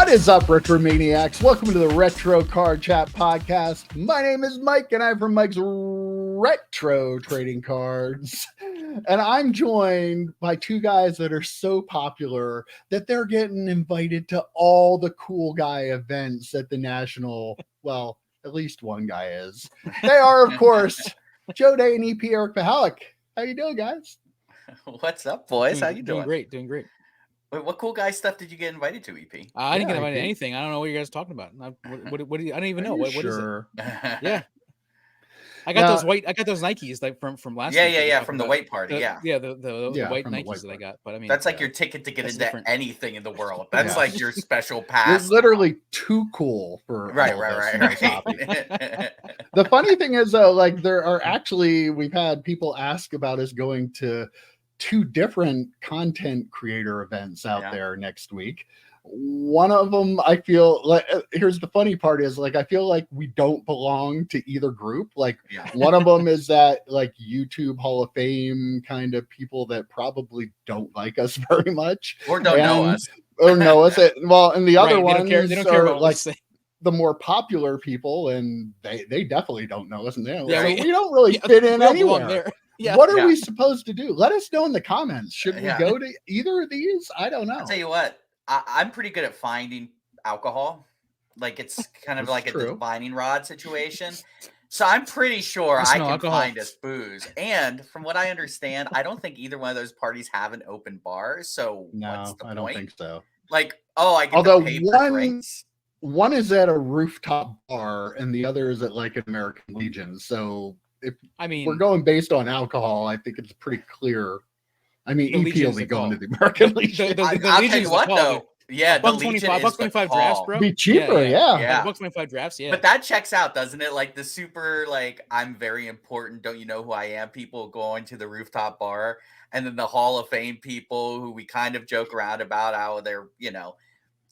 What is up, Retromaniacs? Welcome to the Retro Card Chat Podcast. My name is Mike, and I'm from Mike's Retro Trading Cards. And I'm joined by two guys that are so popular that they're getting invited to all the cool guy events at the National. Well, at least one guy is. They are, of course, Joe Day and EP Eric Pahalik. How you doing, guys? What's up, boys? How you doing? Doing great. Wait, what cool guy stuff did you get invited to, EP? I didn't get invited to anything. I don't know what you guys are talking about. What do you? I don't even know. What is it? Yeah, I got those white. I got those Nikes like from last. Yeah, from the white party. The white Nikes that I got. But I mean, that's like your ticket to get into anything in the world. That's like your special pass. You're literally too cool for right. The funny thing is, though, like there are actually we've had people ask about us going to two different content creator events out there next week. One of them, I feel like, here's the funny part is, like, I feel like we don't belong to either group. Like, one of them is that, like, YouTube Hall of Fame kind of people that probably don't like us very much. Or don't know us. Or know us. Well, and the other ones they don't care about like the more popular people, and they definitely don't know us. And we don't really fit in anywhere. What are we supposed to do? Let us know in the comments. Should we go to either of these? I don't know. I'll tell you what, I'm pretty good at finding alcohol. Like it's kind of like a divining rod situation. So I'm pretty sure I can find us booze. And from what I understand, I don't think either one of those parties have an open bar. So what's the point? I don't think so. Like, I get to pay for drinks. One is at a rooftop bar and the other is at like an American Legion. So if we're going based on alcohol, I think it's pretty clear. I mean, EP will be going to the American Legion. I'll tell you what, though. Yeah, the Legion is $1.25 drafts, bro. Be cheaper, yeah. $1.25 drafts, yeah. But that checks out, doesn't it? Like the super, like, I'm very important. Don't you know who I am? People going to the rooftop bar, and then the Hall of Fame people who we kind of joke around about how they're,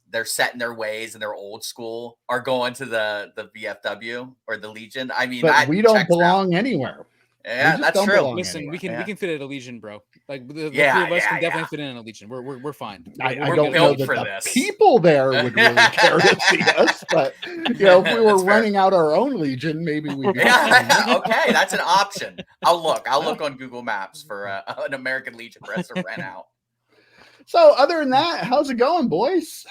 they're set in their ways and they're old school, are going to the VFW or the Legion. I mean, but we don't belong anywhere. Yeah, that's true. Listen, we can fit at a Legion, bro. Like the three of us can definitely fit in a Legion. We're fine. I don't know that the people there would really care to see us, but if we were running out our own Legion, maybe we'd be okay, that's an option. I'll look on Google Maps for an American Legion for us to rent out. So other than that, how's it going, boys?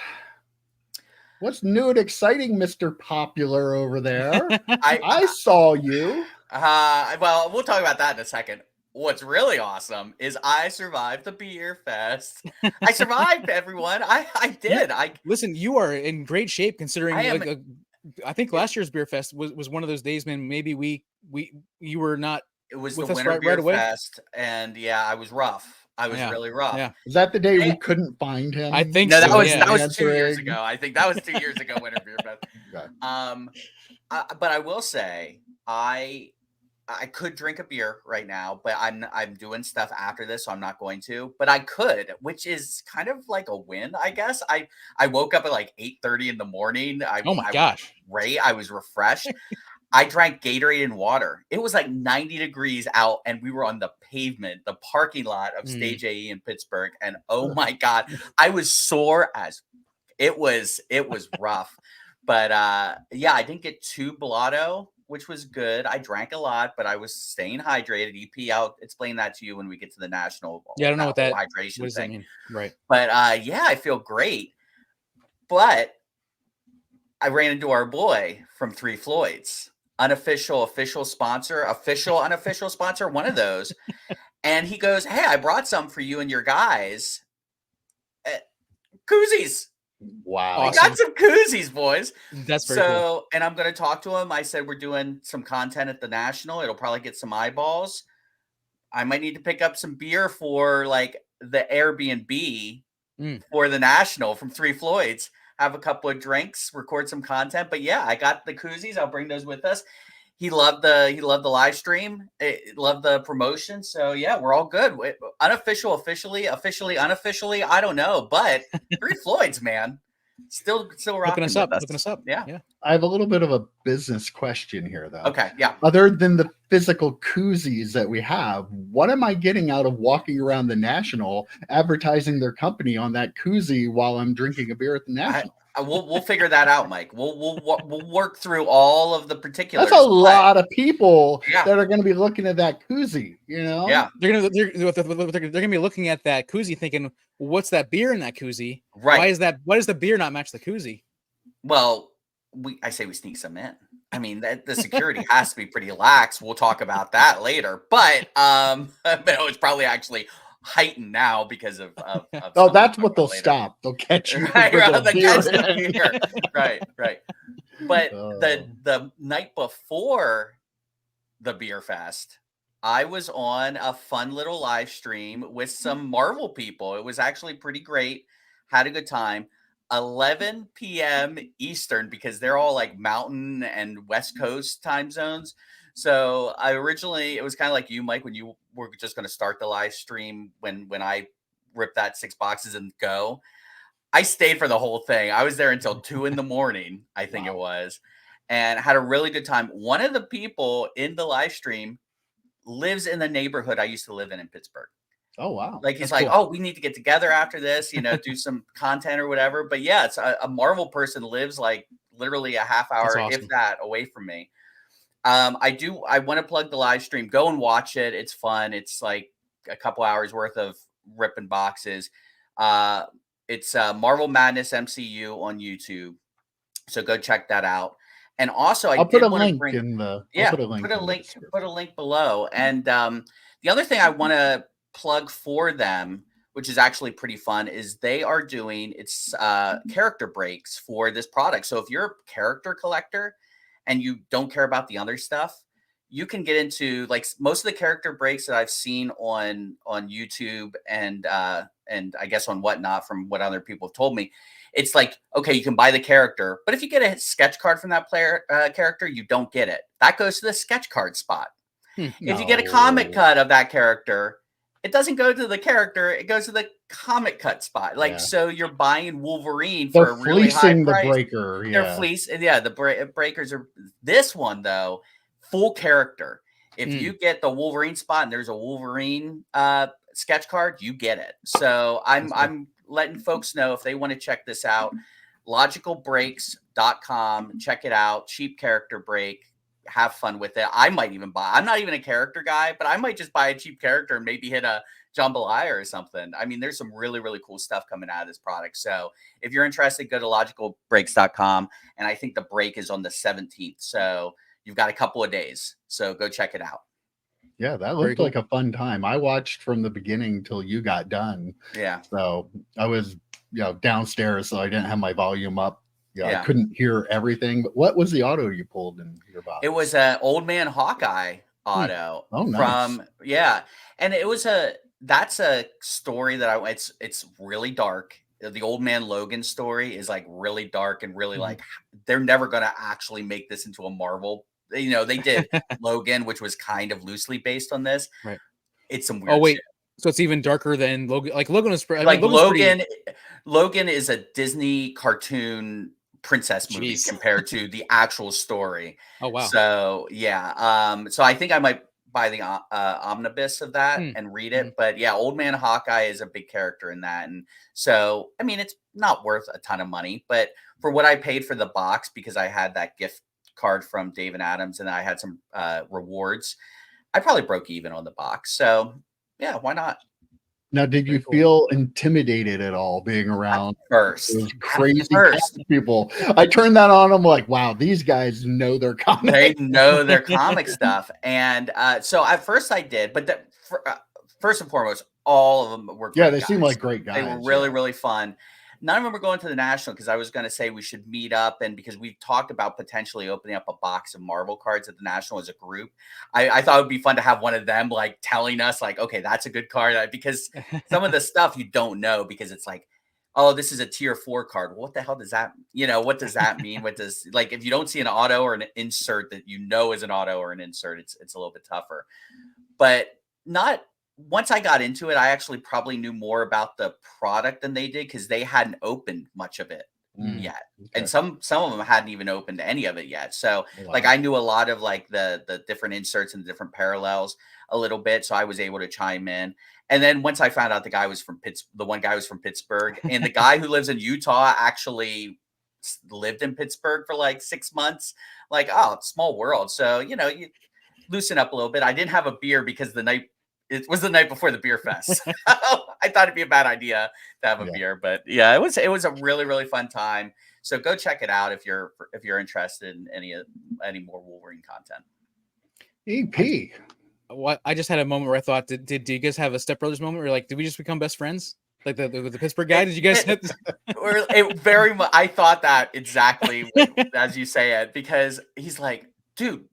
What's new and exciting, Mr. Popular over there? I saw you. Well, we'll talk about that in a second. What's really awesome is I survived the Beerfest. I survived, everyone. I did. Listen, you are in great shape considering. I think last year's Beerfest was one of those days, man. Maybe you were not. It was the winter Beerfest, and I was rough. I was really rough. Yeah. Is that the day we couldn't find him? I think that was 2 years ago. I think that was 2 years ago, Winter Beerfest. Okay. But I will say, I could drink a beer right now, but I'm doing stuff after this, so I'm not going to. But I could, which is kind of like a win, I guess. I woke up at like 8:30 in the morning. Oh my gosh! I was refreshed. I drank Gatorade and water. It was like 90 degrees out, and we were on the pavement, the parking lot of Stage AE in Pittsburgh. And oh my God, I was sore as it was rough. But I didn't get too blotto, which was good. I drank a lot, but I was staying hydrated. EP, I'll explain that to you when we get to the national. Yeah, I don't know what that hydration does thing. That mean? Right. But I feel great. But I ran into our boy from Three Floyds. Unofficial, official sponsor, official, unofficial sponsor, one of those. And he goes, "Hey, I brought some for you and your guys. Koozies." Wow. We got some koozies, boys. That's very cool. And I'm going to talk to him. I said, we're doing some content at the National. It'll probably get some eyeballs. I might need to pick up some beer for like the Airbnb for the National from Three Floyds. Have a couple of drinks, record some content. But I got the koozies. I'll bring those with us. He loved the live stream. Loved the promotion. So we're all good. Unofficial, officially, unofficially. I don't know, but Three Floyds, man, still rocking us up. Yeah. I have a little bit of a business question here, though. Okay. Yeah. Other than the physical koozies that we have, what am I getting out of walking around the National advertising their company on that koozie while I'm drinking a beer at the National? We'll figure that out, Mike. We'll work through all of the particulars. That's a lot of people Yeah. that are going to be looking at that koozie, you know? Yeah. They're gonna be looking at that koozie thinking, what's that beer in that koozie? Right. Why does the beer not match the koozie? Well, I say we sneak some in. I mean, the security has to be pretty lax. We'll talk about that later. But it's probably actually heightened now because of Oh, that's what they'll stop. They'll catch you. Right, bringing a beer the beer. Right. But Oh. the night before the Beerfest, I was on a fun little live stream with some Marvel people. It was actually pretty great. Had a good time. 11 p.m. Eastern, because they're all like mountain and West Coast time zones. So it was kind of like you, Mike, when you were just going to start the live stream when I ripped that 6 boxes and go. I stayed for the whole thing. I was there until 2 a.m, I think it was, and had a really good time. One of the people in the live stream lives in the neighborhood I used to live in Pittsburgh. Oh, wow. Like, he's like, cool. Oh, we need to get together after this, do some content or whatever. But yeah, it's a Marvel person lives like literally a half hour, awesome. if that, away from me. I want to plug the live stream. Go and watch it. It's fun. It's like a couple hours worth of ripping boxes. It's Marvel Madness MCU on YouTube. So go check that out. And also, I'll put a link in the put a link below. And the other thing I want to plug for them, which is actually pretty fun, is they are doing character breaks for this product. So if you're a character collector and you don't care about the other stuff, you can get into like most of the character breaks that I've seen on YouTube and I guess on Whatnot, from what other people have told me. It's like, okay, you can buy the character, but if you get a sketch card from that character, you don't get it. That goes to the sketch card spot. If you get a comic cut of that character, it doesn't go to the character, it goes to the comic cut spot. Like, so you're buying Wolverine for a really high price. The breaker. Yeah. They're fleecing. Yeah, the breakers are. This one though, full character. If you get the Wolverine spot and there's a Wolverine sketch card, you get it. So I'm letting folks know if they want to check this out. Logicalbreaks.com. Check it out. Cheap character break. Have fun with it. I might even buy. I'm not even a character guy, but I might just buy a cheap character and maybe hit a jambalaya or something. I mean, there's some really, really cool stuff coming out of this product. So if you're interested, go to logicalbreaks.com. And I think the break is on the 17th. So you've got a couple of days. So go check it out. Yeah, that looked like a fun time. I watched from the beginning till you got done. Yeah. So I was, downstairs, so I didn't have my volume up. I couldn't hear everything. But what was the auto you pulled in your box? It was an Old Man Hawkeye auto. Oh, nice. And it was that's a story that it's really dark. The Old Man Logan story is like really dark and really like they're never going to actually make this into a Marvel. They did Logan, which was kind of loosely based on this. Right. It's some weird shit. So it's even darker than Logan. Like Logan is Logan is a Disney cartoon princess movie compared to the actual story. Oh wow. So yeah. So I think I might buy the omnibus of that and read it. But yeah, Old Man Hawkeye is a big character in that. And so I mean, it's not worth a ton of money, but for what I paid for the box, because I had that gift card from Dave and Adams and I had some rewards, I probably broke even on the box. So yeah, why not? Now, did you feel intimidated at all being around those crazy people? I turned that on. I'm like, wow, these guys know their comics. They know their comic stuff. And so at first I did, but first and foremost, all of them were great guys. Seem like great guys. They were really, really fun. None of them were going to the National because I was going to say we should meet up, and because we've talked about potentially opening up a box of Marvel cards at the National as a group. I thought it would be fun to have one of them like telling us like, okay, that's a good card, because some of the stuff you don't know, because it's like, oh, this is a tier 4 card. What the hell does that, what does that mean? What does, like, if you don't see an auto or an insert that is an auto or an insert, it's a little bit tougher. But once I got into it, I actually probably knew more about the product than they did, because they hadn't opened much of it yet. Okay. And some of them hadn't even opened any of it yet. So like I knew a lot of like the different inserts and the different parallels a little bit. So I was able to chime in. And then once I found out the one guy was from Pittsburgh, and the guy who lives in Utah actually lived in Pittsburgh for like 6 months. Like, oh, it's small world. So, you loosen up a little bit. I didn't have a beer because it was the night before the beer fest. I thought it'd be a bad idea to have a beer, but yeah, it was a really, really fun time. So go check it out if you're interested in any more Wolverine content. EP. I just had a moment where I thought, did you guys have a Step Brothers moment where like, did we just become best friends? Like the Pittsburgh guy? Did you guys? Very much. I thought that exactly as you say it, because he's like, dude,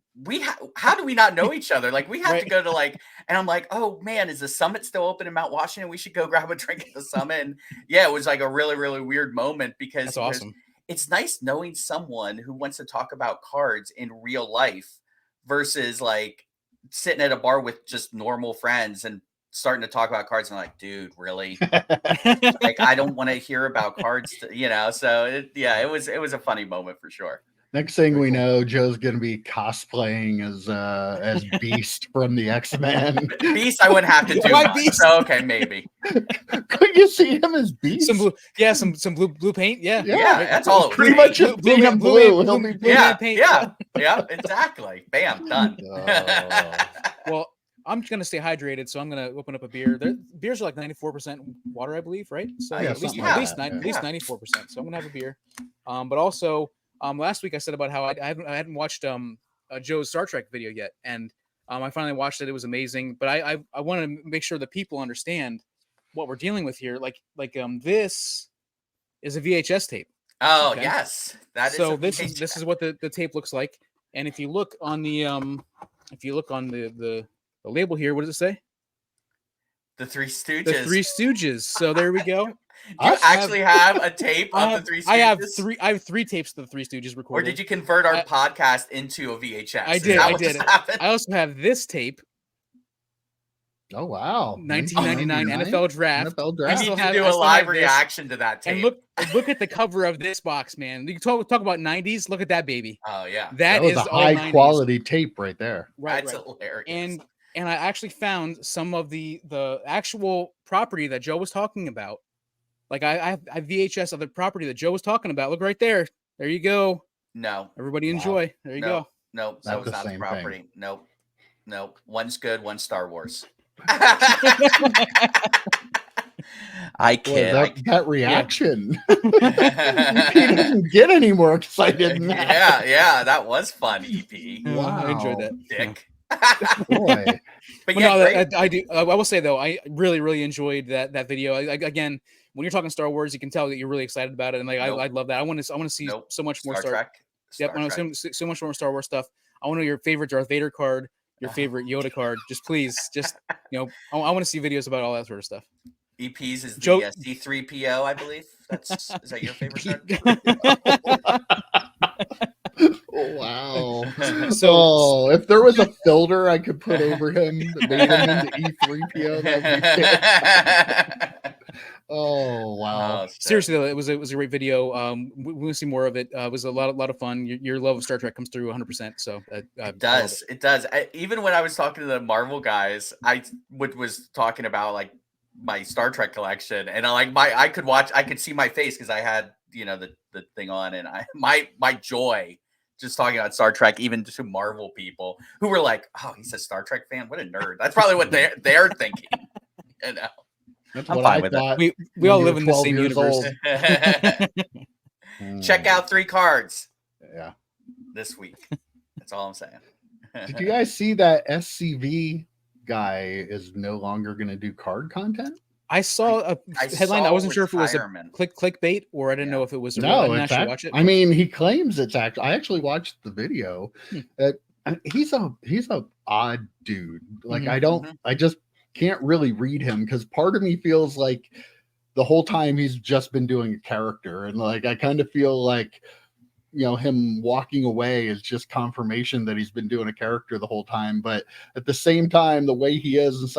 how do we not know each other? Like we have to go to and I'm like, oh man, is the summit still open in Mount Washington? We should go grab a drink at the summit. And yeah, it was like a really, really weird moment because that's awesome. It's nice knowing someone who wants to talk about cards in real life versus like sitting at a bar with just normal friends and starting to talk about cards. And I'm like, dude, really? Like, I don't want to hear about cards, so it was a funny moment for sure. Next thing we know, Joe's gonna be cosplaying as Beast from the X-Men. Beast, I wouldn't have to do. Why Beast? So, okay, maybe. Could you see him as Beast? Some blue paint. Yeah, that's all. Pretty much just being in blue. Paint. Yeah, exactly. Bam, done. Well, I'm gonna stay hydrated, so I'm gonna open up a beer. Beers are like 94% water, I believe, right? So at least 94%. So I'm gonna have a beer. But also. Last week I said about how I hadn't watched Joe's Star Trek video yet, and I finally watched it. It was amazing, but I want to make sure that people understand what we're dealing with here. Like this is a VHS tape. Oh yes, that is. So this is what the tape looks like, and if you look on the label here, what does it say? The Three Stooges. The Three Stooges. So there we go. Do you actually have a tape of the Three Stooges? I have 3 tapes of the Three Stooges recorded. Or did you convert our podcast into a VHS? I did. I also have this tape. Oh wow! 1999 NFL Draft. We need to do a live reaction to that tape. And look at the cover of this box, man. You talk about 90s. Look at that baby. Oh yeah, that is a high quality tape right there. That's hilarious. And I actually found some of the actual property that Joe was talking about. Like I have VHS of the property that Joe was talking about. Look right there. There you go. No. Everybody enjoy. There you go. No, that was not the property. Nope. One's good, one's Star Wars. I kid. Boy, that reaction. EP doesn't get any more excited than that. Yeah, that was fun, EP. Wow. I enjoyed that. Dick. Boy. But I do. I will say though, I really, really enjoyed that video. Again, when you're talking Star Wars, you can tell that you're really excited about it, and I love that. I want to see so much more Star Trek. Yep, I want to see so much more Star Wars stuff. I want to know your favorite Darth Vader card, your favorite Yoda card. Just please, I want to see videos about all that sort of stuff. EP's is the C3PO, I believe. Is that your favorite card? Oh, wow. So if there was a filter I could put over him that made him into E3PO, that'd be oh wow. Oh, seriously though, it was a great video. We want to see more of it. It was a lot of fun. Your love of Star Trek comes through 100%. So it does. Even when I was talking to the Marvel guys, I was talking about like my Star Trek collection, and I could see my face because I had the thing on, and my joy just talking about Star Trek, even to Marvel people who were like, "Oh, he's a Star Trek fan. What a nerd." That's probably what they're thinking. That's I'm what fine I with thought. We all live in the same universe. Check out 3 cards. Yeah. This week. That's all I'm saying. Did you guys see that SCV guy is no longer going to do card content? I saw a headline. I wasn't sure if it was a clickbait or I didn't know if it was. No, I didn't actually watch it. I mean, he claims it's actually. I actually watched the video. He's a odd dude. Like I just can't really read him because part of me feels like the whole time he's just been doing a character, and like I kind of feel like him walking away is just confirmation that he's been doing a character the whole time. But at the same time, the way he is and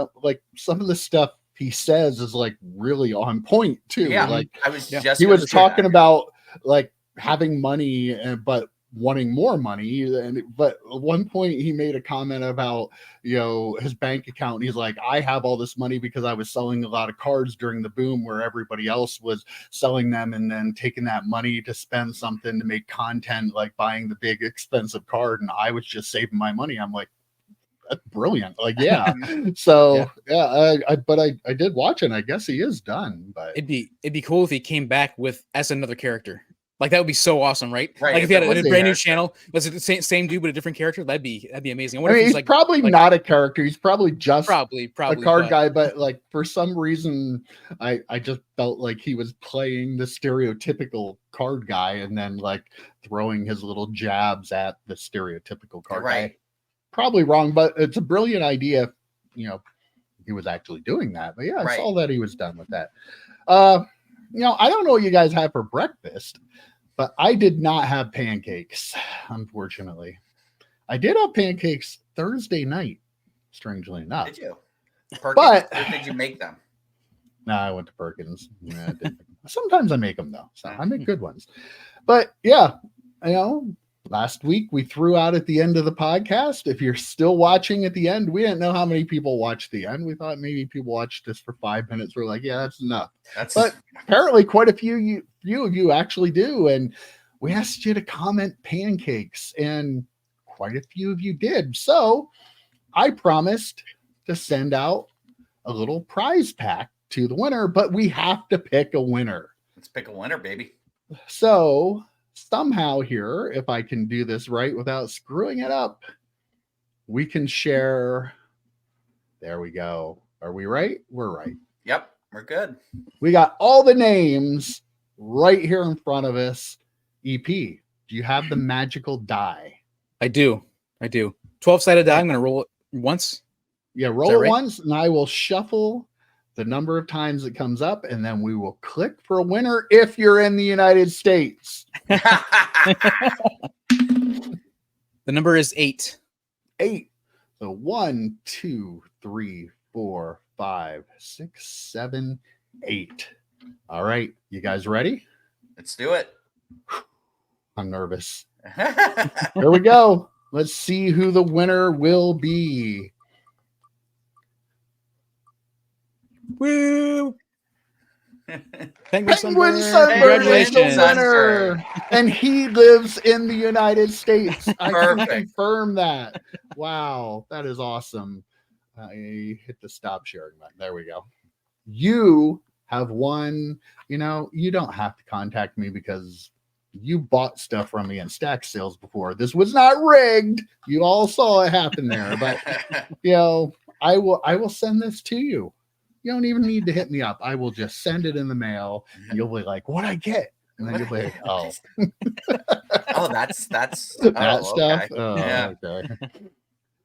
some of the stuff he says is like really on point too. Yeah, like I was just he was talking about like having money, but wanting more money. But at one point he made a comment about, his bank account. He's like, I have all this money because I was selling a lot of cards during the boom where everybody else was selling them and then taking that money to spend something to make content, like buying the big expensive card. And I was just saving my money. I'm like, that's brilliant. Like, yeah. So I did watch it. And I guess he is done, but it'd be cool if he came back as another character. Like that would be so awesome, right? Right. Like if he had a brand new channel, was it the same dude but a different character? That'd be amazing. I mean, he's like, probably not a character. He's probably just probably a card guy. But like for some reason, I just felt like he was playing the stereotypical card guy and then like throwing his little jabs at the stereotypical card guy. Probably wrong, but it's a brilliant idea. He was actually doing that. But yeah, I saw that he was done with that. I don't know what you guys had for breakfast, but I did not have pancakes, unfortunately. I did have pancakes Thursday night, strangely enough. Did you? Perkins, or did you make them? No, I went to Perkins. Sometimes I make them, though. So I make good ones. But yeah, last week we threw out at the end of the podcast. If you're still watching at the end, we didn't know how many people watched the end. We thought maybe people watched this for 5 minutes. We're like, yeah, that's enough. But apparently quite a few of you actually do. And we asked you to comment pancakes and quite a few of you did. So I promised to send out a little prize pack to the winner, but we have to pick a winner. Let's pick a winner, baby. So somehow here, if I can do this right without screwing it up, we can share. There we go. Are we right? We're right. Yep, we're good. We got all the names right here in front of us. EP, do you have the magical die? I do. 12-sided die. I'm going to roll it once. Yeah, roll it once, and I will shuffle the number of times it comes up, and then we will click for a winner if you're in the United States. The number is 8. 8. So 1, 2, 3, 4, 5, 6, 7, 8. All right, you guys ready? Let's do it. I'm nervous. Here we go. Let's see who the winner will be. Woo! Penguin Sunburst is the winner, and he lives in the United States. I can confirm that. Wow, that is awesome. I hit the stop sharing button. There we go. You have won. You don't have to contact me because you bought stuff from me in stack sales before. This was not rigged. You all saw it happen there. But I will send this to you. You don't even need to hit me up. I will just send it in the mail. You'll be like, "What'd I get?" And then you'll be like, "Oh, that's that stuff." Okay. Oh, yeah. Okay.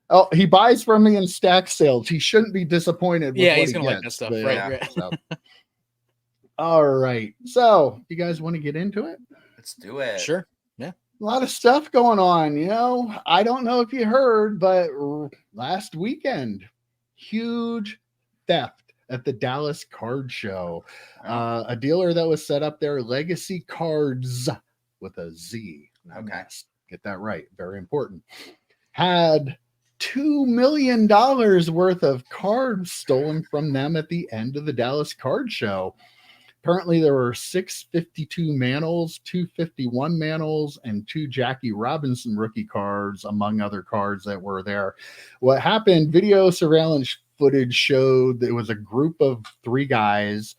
Oh, he buys from me in stack sales. He shouldn't be disappointed. With he's gonna like that stuff, right? So. All right. So, you guys want to get into it? Let's do it. Sure. Yeah. A lot of stuff going on. I don't know if you heard, but last weekend, huge theft at the Dallas Card Show. A dealer that was set up there, Legacy Cards with a Z. Okay. Get that right. Very important. Had $2 million worth of cards stolen from them at the end of the Dallas Card Show. Apparently, there were 652 Manals, 251 Manals, and 2 Jackie Robinson rookie cards, among other cards that were there. What happened, video surveillance footage showed that it was a group of 3 guys.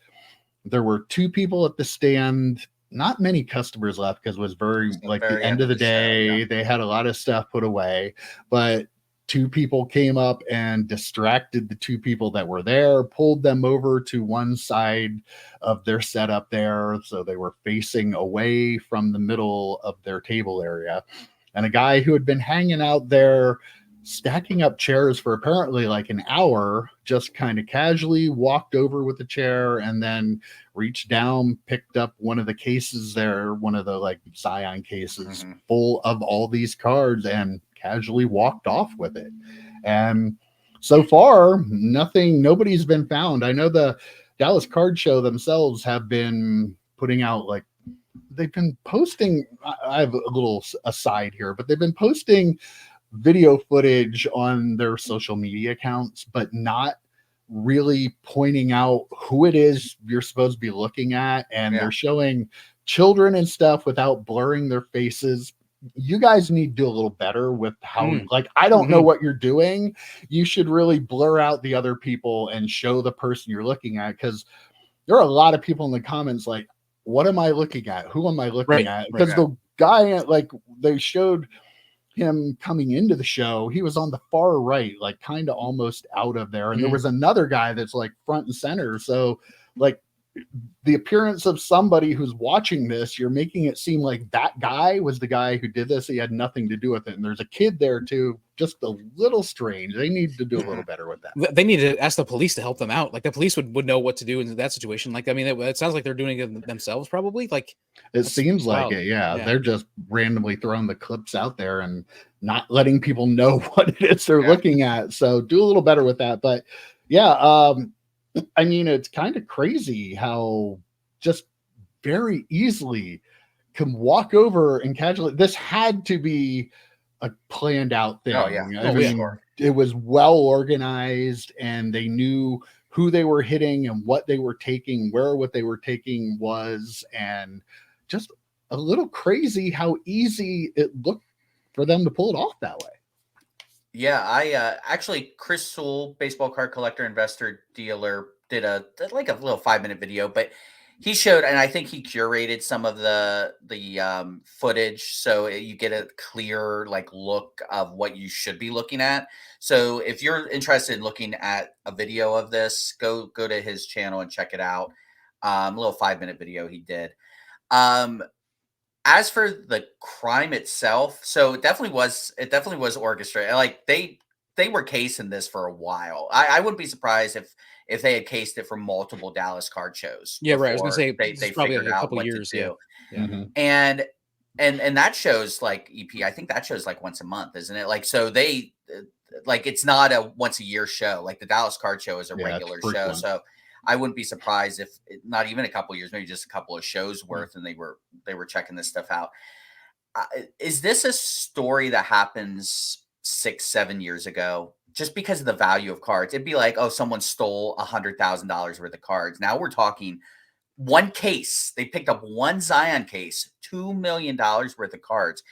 There were 2 people at the stand. Not many customers left because it was the end of the day. Show, yeah. They had a lot of stuff put away, but 2 people came up and distracted the 2 people that were there, pulled them over to one side of their setup there. So they were facing away from the middle of their table area. And a guy who had been hanging out there, stacking up chairs for apparently like an hour, just kind of casually walked over with the chair and then reached down, picked up one of the cases there, one of the like Zion cases full of all these cards, and casually walked off with it. And so far, nobody's been found. I know the Dallas Card Show themselves have been putting out like they've been posting. I have a little aside here, but they've been posting video footage on their social media accounts, but not really pointing out who it is you're supposed to be looking at. And they're showing children and stuff without blurring their faces. You guys need to do a little better with how, like, I don't know what you're doing. You should really blur out the other people and show the person you're looking at, because there are a lot of people in the comments like, what am I looking at? Who am I looking at? Because the guy, like, they showed him coming into the show, he was on the far right, like kind of almost out of there. And there was another guy that's like front and center. So, like, the appearance of somebody who's watching this, you're making it seem like that guy was the guy who did this. He had nothing to do with it. And there's a kid there too, just a little strange. They need to do a little better with that. They need to ask the police to help them out. Like, the police would know what to do in that situation. Like, I mean, it sounds like they're doing it themselves, probably. Like, it seems like it. Yeah. They're just randomly throwing the clips out there and not letting people know what it is they're looking at. So do a little better with that. But yeah, I mean, it's kind of crazy how just very easily can walk over and casually. This had to be a planned out thing. Oh, yeah. I mean, it was well organized, and they knew who they were hitting and what they were taking, where what they were taking was, and just a little crazy how easy it looked for them to pull it off that way. Yeah, I actually, Chris Sewell, baseball card collector, investor, dealer, did a little 5-minute video, but he showed, and I think he curated some of the footage, so you get a clear like look of what you should be looking at. So if you're interested in looking at a video of this, go to his channel and check it out. A little 5-minute video he did. As for the crime itself, so it definitely was orchestrated. Like, they were casing this for a while. I wouldn't be surprised if they had cased it for multiple Dallas card shows. Yeah, right. I was gonna say they probably figured a out couple what years. to do. Yeah. And that shows like EP. I think that shows like once a month, isn't it? Like, so they like, it's not a once a year show. Like, the Dallas card show is a regular show. So I wouldn't be surprised if not even a couple of years, maybe just a couple of shows worth, and they were checking this stuff out. Is this a story that happens 6-7 years ago? Just because of the value of cards, it'd be like, oh, someone stole $100,000 worth of cards. Now we're talking one case. They picked up one Zion case, $2 million worth of cards.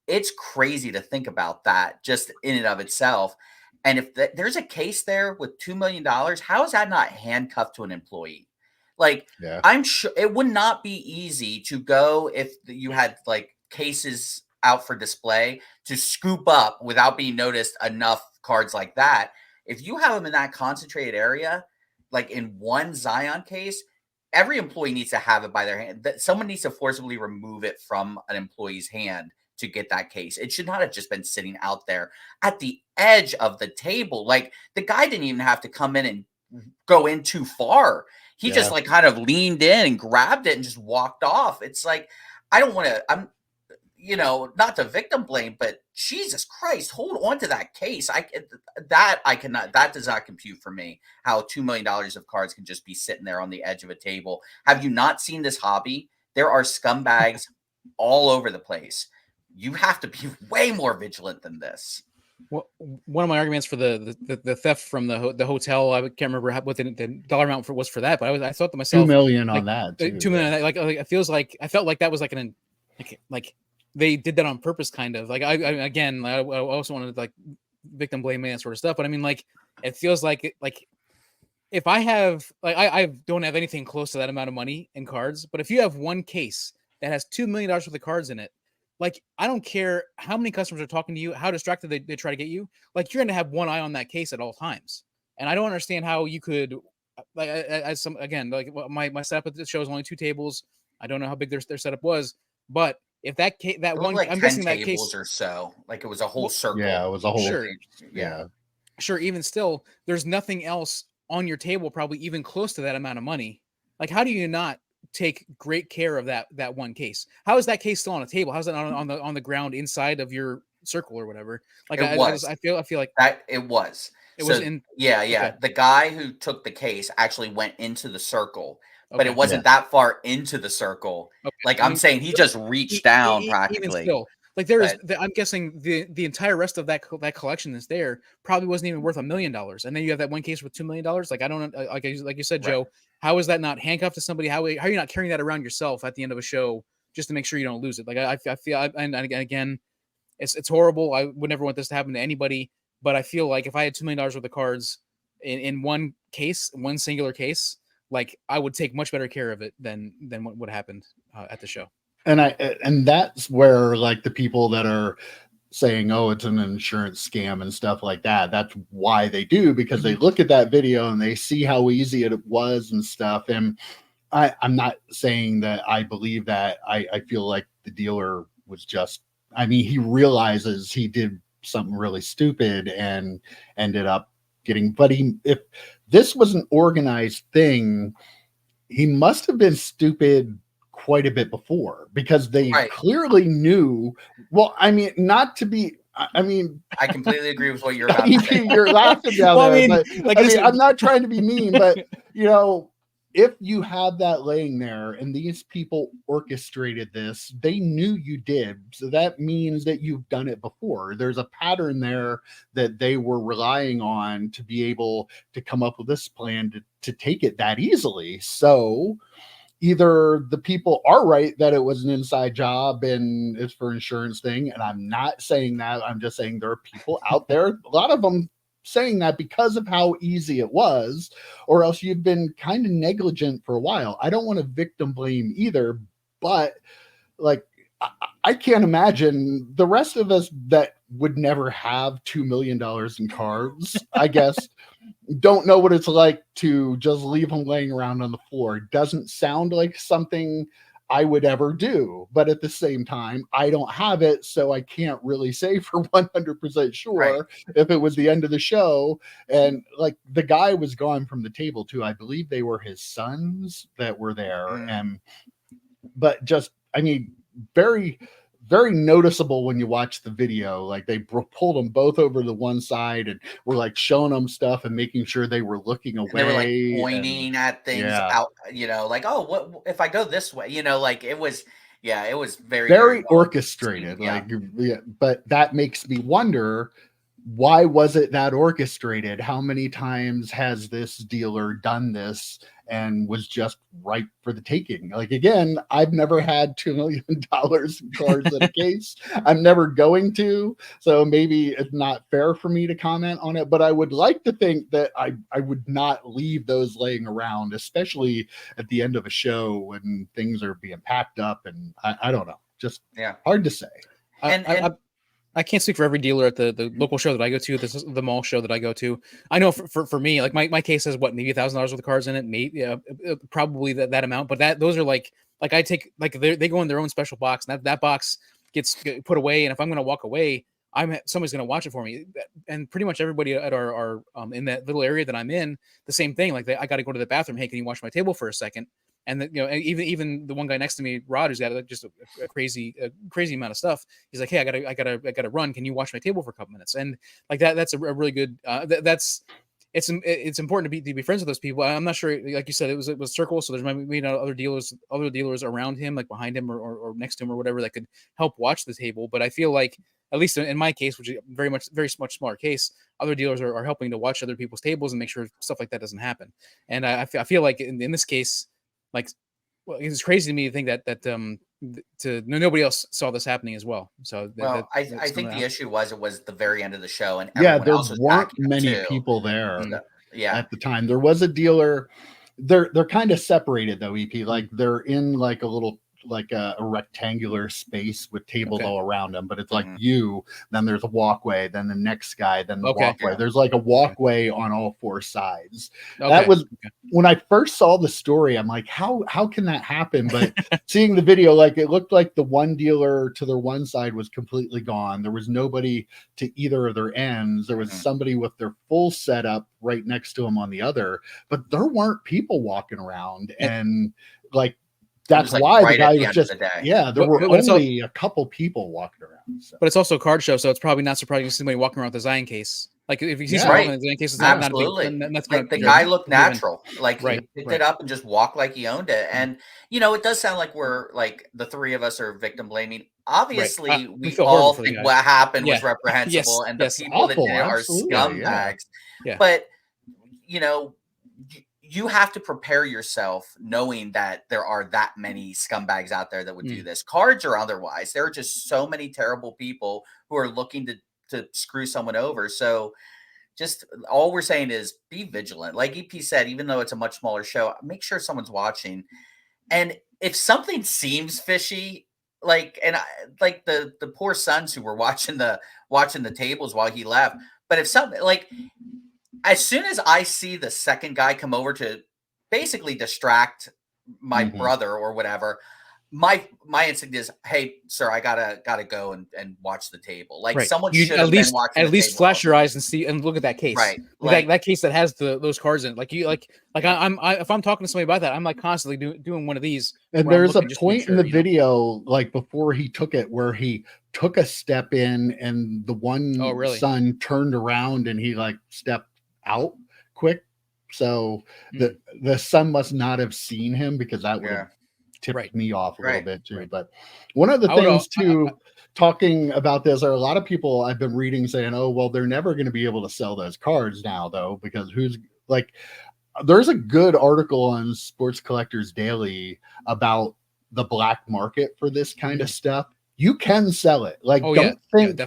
It's crazy to think about that just in and of itself. And if there's a case there with $2 million, how is that not handcuffed to an employee? Like, I'm sure it would not be easy to go if you had like cases out for display to scoop up without being noticed enough cards like that. If you have them in that concentrated area, like in one Zion case, every employee needs to have it by their hand. That someone needs to forcibly remove it from an employee's hand to get that case. It should not have just been sitting out there at the edge of the table. Like, the guy didn't even have to come in and go in too far. He just like kind of leaned in and grabbed it and just walked off. It's like, I don't want to, I'm, not to victim blame, but Jesus Christ, hold on to that case. That does not compute for me, how $2 million of cards can just be sitting there on the edge of a table. Have you not seen this hobby? There are scumbags all over the place. You have to be way more vigilant than this. Well, one of my arguments for the theft from the hotel, I can't remember what the dollar amount was for that, but I thought to myself, $2 million on that. Too, $2 million. Like it feels like I felt like that was like like they did that on purpose, kind of. Like I also wanted to like victim blame and that sort of stuff, but I mean, like, it feels like if I have I don't have anything close to that amount of money in cards, but if you have one case that has $2 million worth of cards in it, like, I don't care how many customers are talking to you, how distracted they try to get you. Like, you're going to have one eye on that case at all times. And I don't understand how you could, like, my setup at the show is only 2 tables. I don't know how big their setup was, but if that one, like I'm 10 guessing that tables case or so, like it was a whole circle. Yeah, it was a whole. Sure. Yeah. Sure. Even still, there's nothing else on your table, probably even close to that amount of money. Like, how do you not take great care of that one case? How is that case still on a table? How's that on the ground inside of your circle or whatever? Like, I feel like that it was in. Yeah. Okay. The guy who took the case actually went into the circle, but it wasn't that far into the circle. Okay. Like I'm saying, he just reached down practically. Even still, like there is, I'm guessing the entire rest of that collection that's there probably wasn't even worth $1 million. And then you have that one case with $2 million. Like I don't like you said, Joe. How is that not handcuffed to somebody? How are you not carrying that around yourself at the end of a show just to make sure you don't lose it? Like I feel, and again, it's horrible. I would never want this to happen to anybody. But I feel like if I had $2 million worth of cards in one case, one singular case, like I would take much better care of it than what happened at the show. And that's where like the people that are saying, oh, it's an insurance scam and stuff like that, that's why they do, because they look at that video and they see how easy it was and stuff. And I'm not saying that I believe that. I feel like the dealer was just, I mean, he realizes he did something really stupid and ended up getting, but if this was an organized thing, he must have been stupid quite a bit before, because they clearly knew. Well, I mean, not to be, I mean, I completely agree with what you're about to say. You're laughing down well, there. I mean, but, I mean, I'm not trying to be mean, but you know, if you have that laying there and these people orchestrated this, they knew you did. So that means that you've done it before. There's a pattern there that they were relying on to be able to come up with this plan to take it that easily. So either the people are right that it was an inside job and it's for insurance thing. And I'm not saying that. I'm just saying there are people out there, a lot of them saying that because of how easy it was, or else you've been kind of negligent for a while. I don't want to victim blame either, but like, I can't imagine the rest of us that would never have $2 million in cards, I guess, don't know what it's like to just leave them laying around on the floor. It doesn't sound like something I would ever do, but at the same time, I don't have it, so I can't really say for 100% sure if it was the end of the show. And like the guy was gone from the table too. I believe they were his sons that were there, but just, I mean, very, very noticeable when you watch the video. Like they pulled them both over to one side and were like showing them stuff and making sure they were looking away. And they were like pointing at things out, you know, like, oh, what if I go this way? You know, like it was, it was very orchestrated. But that makes me wonder, why was it that orchestrated? How many times has this dealer done this and was just ripe for the taking? Like, again, I've never had $2 million in cards in a case. I'm never going to, so maybe it's not fair for me to comment on it, but I would like to think that I would not leave those laying around, especially at the end of a show when things are being packed up. And I don't know, just hard to say. I can't speak for every dealer at the local show that I go to. This is the mall show that I go to. I know for me, like my case has maybe $1,000 worth of cards in it, maybe probably that amount. But those are like I take, like they go in their own special box, and that box gets put away. And if I'm going to walk away, somebody's going to watch it for me. And pretty much everybody at our in that little area that I'm in, the same thing. Like I got to go to the bathroom. Hey, can you watch my table for a second? And even the one guy next to me, Rod, who's got just a crazy amount of stuff. He's like, hey, I gotta run. Can you watch my table for a couple minutes? And like that's a really good. It's important to be friends with those people. I'm not sure, like you said, it was circle. So there's maybe not other dealers around him, like behind him or next to him or whatever, that could help watch the table. But I feel like, at least in my case, which is very much smaller case, other dealers are helping to watch other people's tables and make sure stuff like that doesn't happen. And I feel like in this case, like, well, it's crazy to me to think that nobody else saw this happening as well. So I think the issue was it was the very end of the show, and there weren't many people there at the time. There was a dealer. They're kind of separated though, EP. Like they're in like a little, like a rectangular space with tables all around them, but it's like then there's a walkway, then the next guy, then the walkway. There's like a walkway on all four sides. That was when I first saw the story, I'm like, how can that happen? But seeing the video, like it looked like the one dealer to their one side was completely gone. There was nobody to either of their ends. There was somebody with their full setup right next to them on the other, but there weren't people walking around. And like, that's why the guy was just, there were only a couple people walking around. So. But it's also a card show, so it's probably not surprising to see somebody walking around with a Zion case Like if you see Right. someone in case it's Absolutely. not a big, that's like the guy looked natural. Like Right, he picked it up and just walked like he owned it. And it does sound like we're like the three of us are victim blaming. Obviously, we feel all horrible for the think guy. what happened was Yeah. reprehensible, and the Yes. people that Awful, did it are absolutely, scumbags. Yeah. But you have to prepare yourself knowing that there are that many scumbags out there that would do this, cards or otherwise. There are just so many terrible people who are looking to screw someone over. So just all we're saying is be vigilant. Like EP said, even though it's a much smaller show, make sure someone's watching. And if something seems fishy, like the poor sons who were watching the tables while he left, but if something like as soon as I see the second guy come over to basically distract my brother or whatever, my instinct is, hey, sir, I gotta go and watch the table. Like someone should at least flash your eyes and see and look at that case. Right. Like that case that has those cards in it. Like if I'm talking to somebody about that, I'm like constantly doing one of these. And there's a point in the video, like before he took it, where he took a step in and the one son turned around and he like stepped out quick. So the son must not have seen him, because that would have tipped me off a little bit too. But one of the things talking about this are a lot of people I've been reading saying, oh, well, they're never going to be able to sell those cards now, though, because there's a good article on Sports Collectors Daily about the black market for this kind of stuff. You can sell it. Like, don't think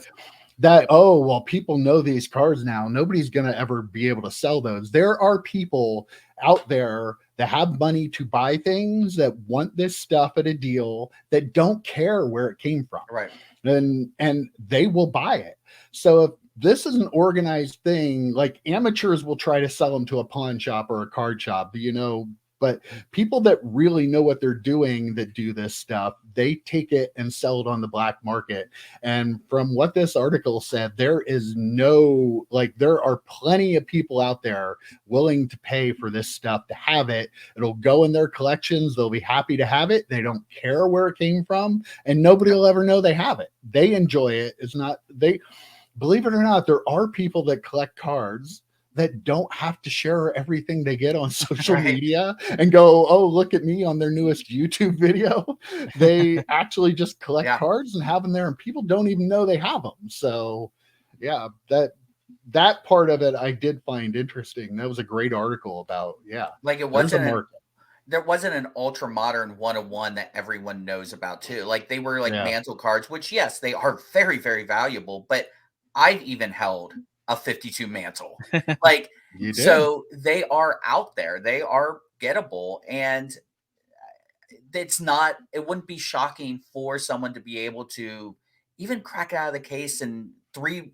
that, oh, well, people know these cards now, nobody's going to ever be able to sell those. There are people out there that have money to buy things, that want this stuff at a deal, that don't care where it came from. Right. And they will buy it. So if this is an organized thing, like amateurs will try to sell them to a pawn shop or a card shop, but people that really know what they're doing, that do this stuff, they take it and sell it on the black market. And from what this article said, there are plenty of people out there willing to pay for this stuff to have it. It'll go in their collections. They'll be happy to have it. They don't care where it came from, and nobody will ever know they have it. They enjoy it. Believe it or not, there are people that collect cards that don't have to share everything they get on social media and go, oh, look at me on their newest YouTube video. They actually just collect cards and have them there, and people don't even know they have them. So yeah, that part of it I did find interesting. That was a great article about, like it wasn't there wasn't an ultra modern 101 that everyone knows about too. Like they were like mantle cards, which yes, they are very, very valuable, but I've even held a 52 mantle. Like, so they are out there, they are gettable, and it wouldn't be shocking for someone to be able to even crack it out of the case and 3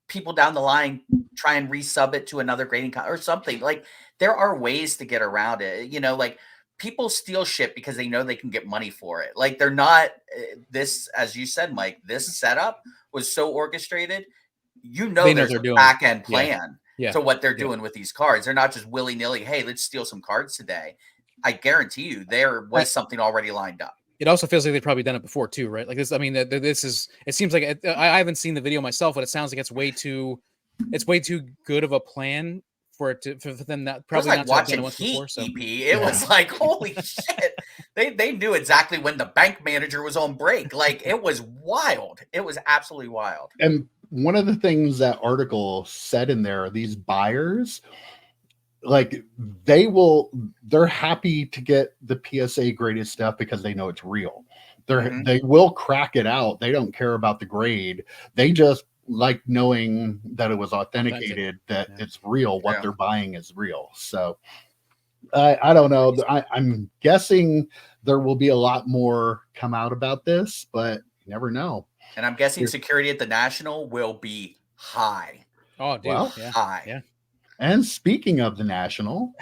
people down the line try and resub it to another grading or something. Like there are ways to get around it. Like people steal shit because they know they can get money for it. Like they're not this, as you said, Mike, this setup was so orchestrated. There's a back end plan to what they're doing with these cards. They're not just willy nilly. Hey, let's steal some cards today. I guarantee you there was something already lined up. It also feels like they've probably done it before too, right? Like this. I mean, it seems like I haven't seen the video myself, but it sounds like it's way too good of a plan for them that probably not watching Heat before, EP. It was like, holy shit. They knew exactly when the bank manager was on break. Like it was wild. It was absolutely wild. And one of the things that article said in there, these buyers, like they're happy to get the PSA graded stuff because they know it's real. They will crack it out. They don't care about the grade. They just like knowing that it was authenticated, that it's real. What they're buying is real. So I don't know. I'm guessing there will be a lot more come out about this, but you never know. And I'm guessing security at the National will be high. Oh, dude. Well, high. Yeah. And speaking of the National,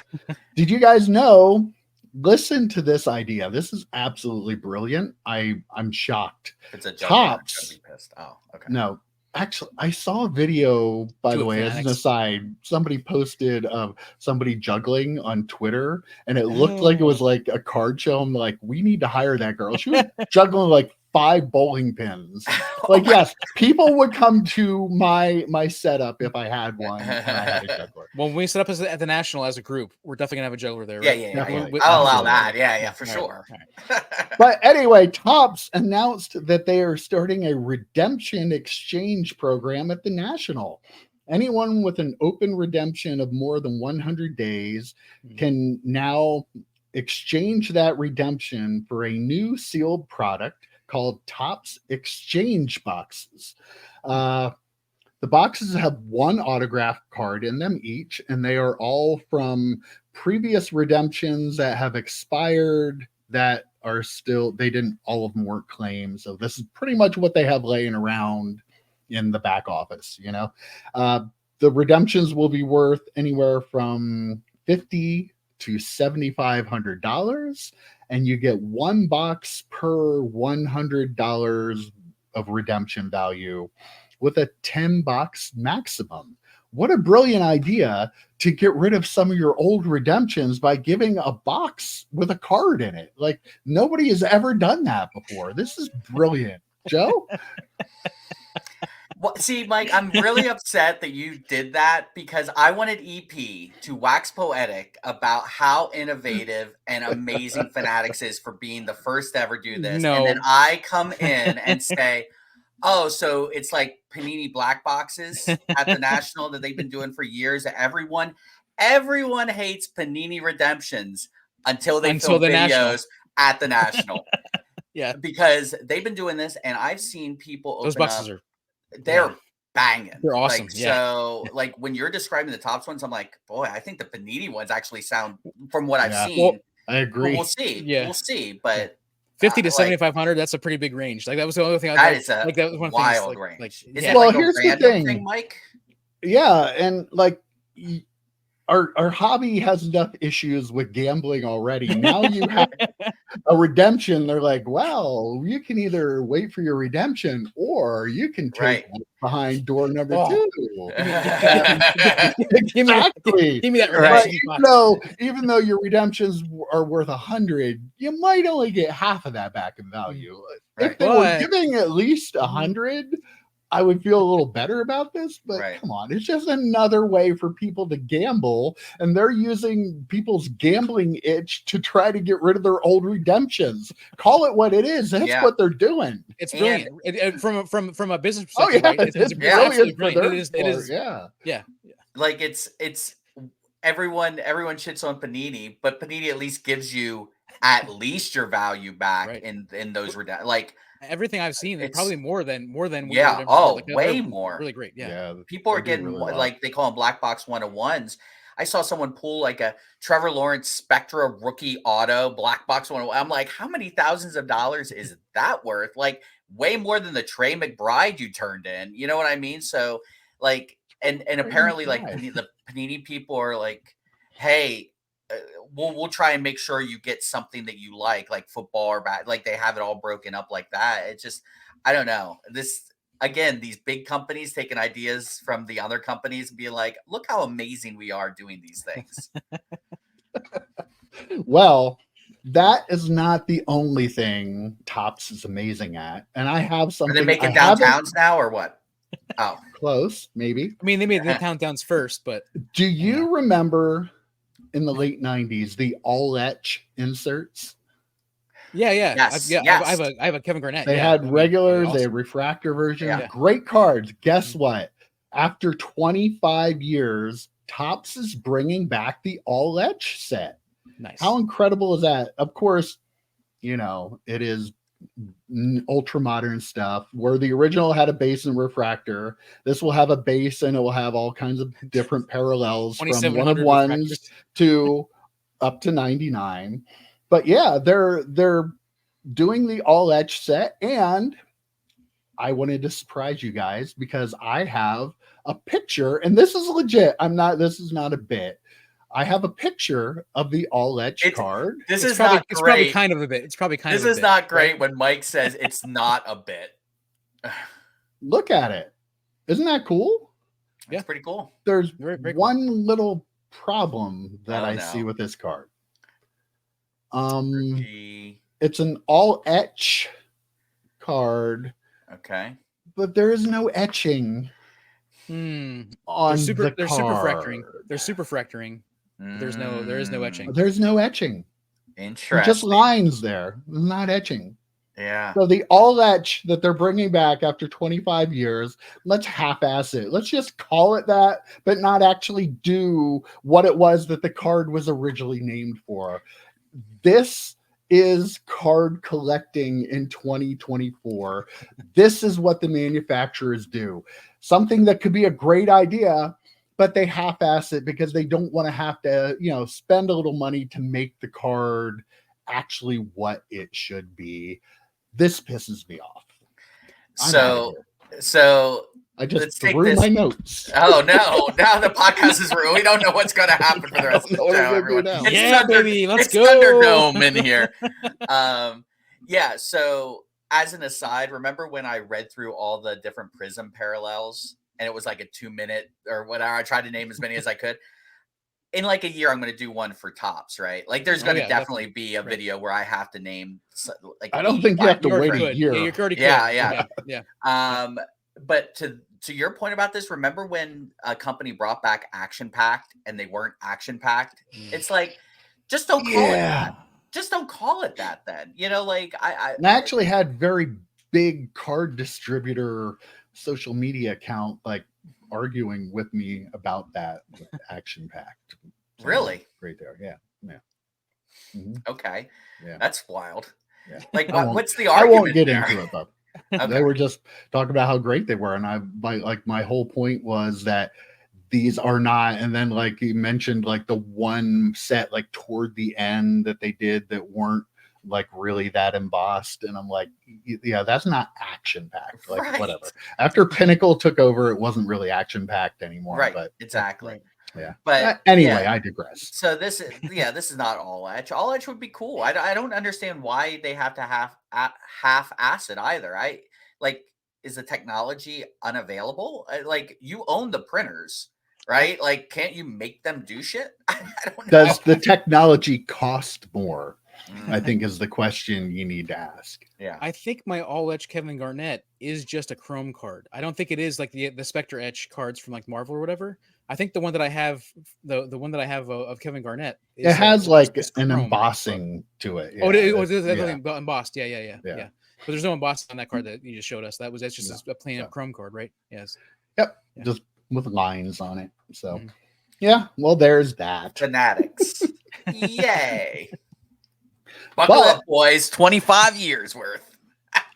did you guys know? Listen to this idea. This is absolutely brilliant. I'm shocked. It's a Tops. Oh, okay. No, actually, I saw a video, by the way, as an aside. Somebody posted of somebody juggling on Twitter, and it looked like it was like a card show. I'm like, we need to hire that girl. She was juggling like 5 bowling pins. Like, yes, people would come to my setup if I had one and I had a juggler. When we set up at the National as a group, we're definitely gonna have a juggler there, right? Yeah. Definitely. I'll allow Absolutely. that. Yeah, for sure. But anyway, Topps announced that they are starting a redemption exchange program at the National. Anyone with an open redemption of more than 100 days can now exchange that redemption for a new sealed product called Topps Exchange Boxes. The boxes have one autograph card in them each, and they are all from previous redemptions that have expired that are still, all of them weren't claimed. So this is pretty much what they have laying around in the back office, the redemptions will be worth anywhere from $50 to $7,500, and you get one box per $100 of redemption value with a 10 box maximum. What a brilliant idea to get rid of some of your old redemptions by giving a box with a card in it. Like, nobody has ever done that before. This is brilliant. Joe? Well, see, Mike, I'm really upset that you did that because I wanted EP to wax poetic about how innovative and amazing Fanatics is for being the first to ever do this. No. And then I come in and say, oh, so it's like Panini black boxes at the National that they've been doing for years. Everyone hates Panini redemptions until they film the videos National. at the National. Yeah. Because they've been doing this, and I've seen people Those open boxes up. are They're banging. They're awesome. Like, so, like when you're describing the Topps ones, I'm like, boy, I think the Panini ones actually sound, from what I've seen. Well, I agree. We'll see. Yeah. We'll see. But 50 to 7,500. That's a pretty big range. Like, that was the other thing. That is a that was one wild thing, range. Is it well, like here's a the random thing, Mike? Yeah, and like our hobby has enough issues with gambling already. Now you have a redemption. They're like, well, you can either wait for your redemption or you can take behind door number 2. Exactly. Give me that redemption. Even though your redemptions are worth 100, you might only get half of that back in value. If they were giving at least 100, I would feel a little better about this, but come on, it's just another way for people to gamble, and they're using people's gambling itch to try to get rid of their old redemptions. Call it what it is. That's what they're doing. It's brilliant. From a business perspective, right? It's brilliant. It is. Yeah. Like it's everyone shits on Panini, but Panini at least gives you at least your value back in those like. Everything I've seen, it's probably more than way more. Really great. Yeah. People are getting really like they call them black box 101s. I saw someone pull like a Trevor Lawrence Spectra rookie auto black box 101. I'm like, how many thousands of dollars is that worth? Like way more than the Trey McBride you turned in. You know what I mean? So like, and apparently like the Panini people are like, hey, we'll try and make sure you get something that you like football or like they have it all broken up like that. It's just, I don't know. This, again, these big companies taking ideas from the other companies and being like, look how amazing we are doing these things. Well, that is not the only thing Topps is amazing at. And I have something. Are they making downtowns now or what? Oh, close, maybe. I mean, they made the countdowns first, but do you remember in the late 90s the all-etch inserts? Yeah. Yes. I have a Kevin Garnett. They had regulars, they had refractor versions. Yeah. Great cards. Guess what? After 25 years, Topps is bringing back the all-etch set. Nice. How incredible is that? Of course, it is ultra modern stuff where the original had a base and refractor. This will have a base and it will have all kinds of different parallels from 101s to up to 99. But yeah, they're doing the all-etch set, and I wanted to surprise you guys because I have a picture, and this is legit. This is not a bit. I have a picture of the all-etch card. This is not great. It's probably kind of a bit. This is not great when Mike says it's not a bit. Look at it. Isn't that cool? That's pretty cool. There's one little problem that I see with this card. It's an all-etch card. Okay. But there is no etching on on they're the super card. fracturing. They're super fracturing. But there is no etching. There's no etching. Interesting. Just lines there. Not etching. Yeah. So the all-etch that they're bringing back after 25 years, let's half-ass it. Let's just call it that, but not actually do what it was that the card was originally named for. This is card collecting in 2024. This is what the manufacturers do. Something that could be a great idea, but they half-ass it because they don't want to have to, spend a little money to make the card actually what it should be. This pisses me off. So I just threw my notes. Oh no! Now the podcast is ruined. We don't know what's going to happen for the rest of the show. Everyone, baby, let's go. Thunderdome in here. Yeah. So as an aside, remember when I read through all the different Prism parallels, and it was like a 2-minute or whatever? I tried to name as many as I could. In like a year, I'm going to do one for Tops, right? Like there's going to definitely be a video where I have to name like. I don't think you have to wait a year. Yeah, you're already yeah. But to your point about this, remember when a company brought back Action Packed and they weren't Action Packed? It's like, just don't call it that. Just don't call it that then. I actually had very big card distributor social media account arguing with me about that with Action Packed. So really? Right there. Yeah. Mm-hmm. Okay. Yeah. That's wild. Yeah. Like what's the argument? I won't get into it though. Okay. They were just talking about how great they were. And my whole point was that these are not, and then like you mentioned, like the one set like toward the end that they did that weren't like really that embossed, and I'm like, yeah, that's not action packed. Like whatever. After Pinnacle took over, it wasn't really action packed anymore. Right. But exactly. Yeah. But anyway, I digress. So this is not all etch. All etch would be cool. I don't understand why they have to half acid either. Is the technology unavailable? Like you own the printers, right? Like, can't you make them do shit? I don't know. Does the technology cost more? I think is the question you need to ask. Yeah. I think my all-etch Kevin Garnett is just a chrome card. I don't think it is like the Spectre etch cards from like Marvel or whatever. I think the one that I have, the one that I have of Kevin Garnett, is, it has like an embossing to it. Yeah. It was embossed. Yeah. But there's no embossing on that card that you just showed us. That's just a plain up chrome card, right? Yes. Yep. Yeah. Just with lines on it. So, yeah. Well, there's that. Fanatics. Yay. Buckle up, boys. 25 years worth.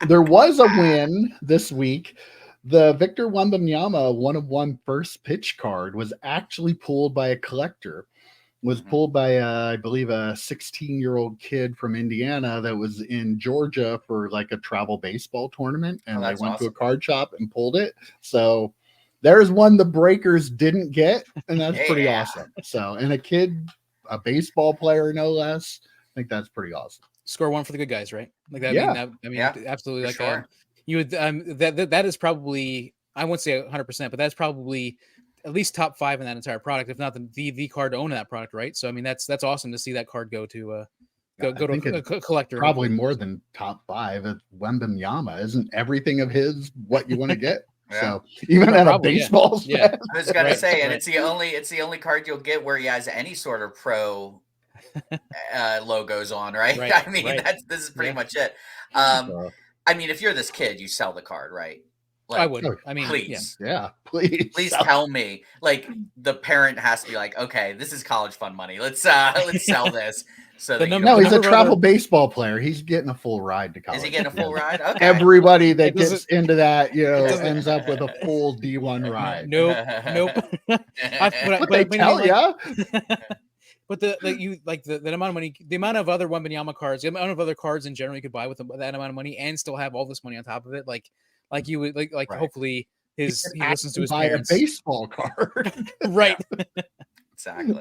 There was a win this week. The Victor Wembanyama 1-of-1 first pitch card was actually pulled by a collector. Was pulled by, I believe, a 16-year-old kid from Indiana that was in Georgia for like a travel baseball tournament. And they went to a card shop and pulled it. So there's one the Breakers didn't get. And that's pretty awesome. So, and a baseball player, no less. I think that's pretty awesome. Score one for the good guys, right? Like that. Yeah. Absolutely. Like sure. You would that is probably, I won't say 100%, but that's probably at least top 5 in that entire product, if not the card to own that product, right? So I mean that's awesome to see that card go to a collector. Probably more than top 5. It's Wembanyama. Isn't everything of his what you want to get? So even at a baseball stand. I was gonna say, and it's the only card you'll get where he has any sort of pro logos on, right? I mean, this is pretty much it. I mean, if you're this kid, you sell the card, right? Like, I would. I mean, please, please tell me. Like, the parent has to be like, okay, this is college fund money. Let's sell this. So he's a travel baseball player. He's getting a full ride to college. Is he getting a full ride? Okay. Everybody that gets into that, ends up with a full D1 ride. Nope. But they tell you. But the amount of money, the amount of other Wembanyama cards, the amount of other cards in general you could buy with that amount of money and still have all this money on top of it, like you would hopefully he listens to his parents. Buy a baseball card, right? Exactly.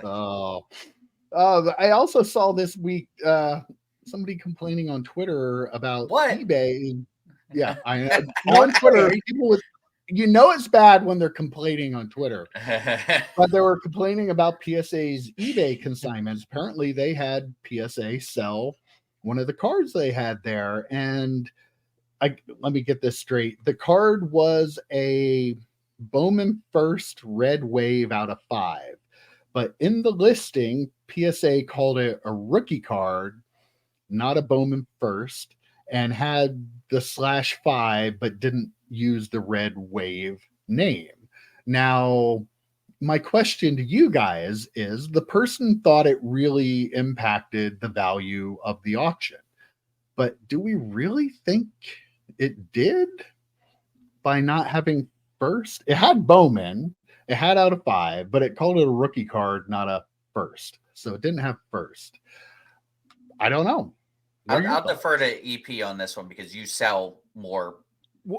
I also saw this week somebody complaining on Twitter about eBay. Yeah, on Twitter, people with. It's bad when they're complaining on Twitter, but they were complaining about PSA's eBay consignments. Apparently, they had PSA sell one of the cards they had there, and let me get this straight. The card was a Bowman First Red Wave out of 5, but in the listing, PSA called it a rookie card, not a Bowman First, and had the /5, but didn't use the Red Wave name. Now, my question to you guys is, the person thought it really impacted the value of the auction, but do we really think it did by not having first? It had Bowman, it had out of 5, but it called it a rookie card, not a first. So it didn't have first. I don't know. I'll defer to EP on this one because you sell more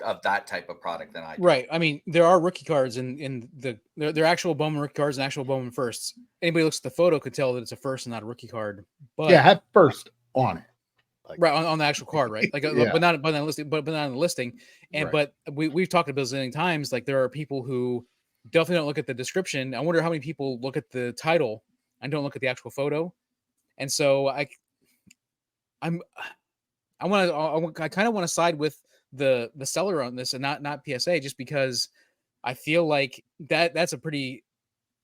of that type of product than I do. Right. I mean, there are rookie cards in they're actual Bowman rookie cards and actual Bowman firsts. Anybody looks at the photo could tell that it's a first and not a rookie card. But yeah, have first on it. Like, right on the actual card, right? Like, yeah. but not on the listing, but not on the listing. And right. But we've talked about this many times. Like, there are people who definitely don't look at the description. I wonder how many people look at the title and don't look at the actual photo. And so I kind of want to side with the seller on this and not PSA, just because I feel like that's a pretty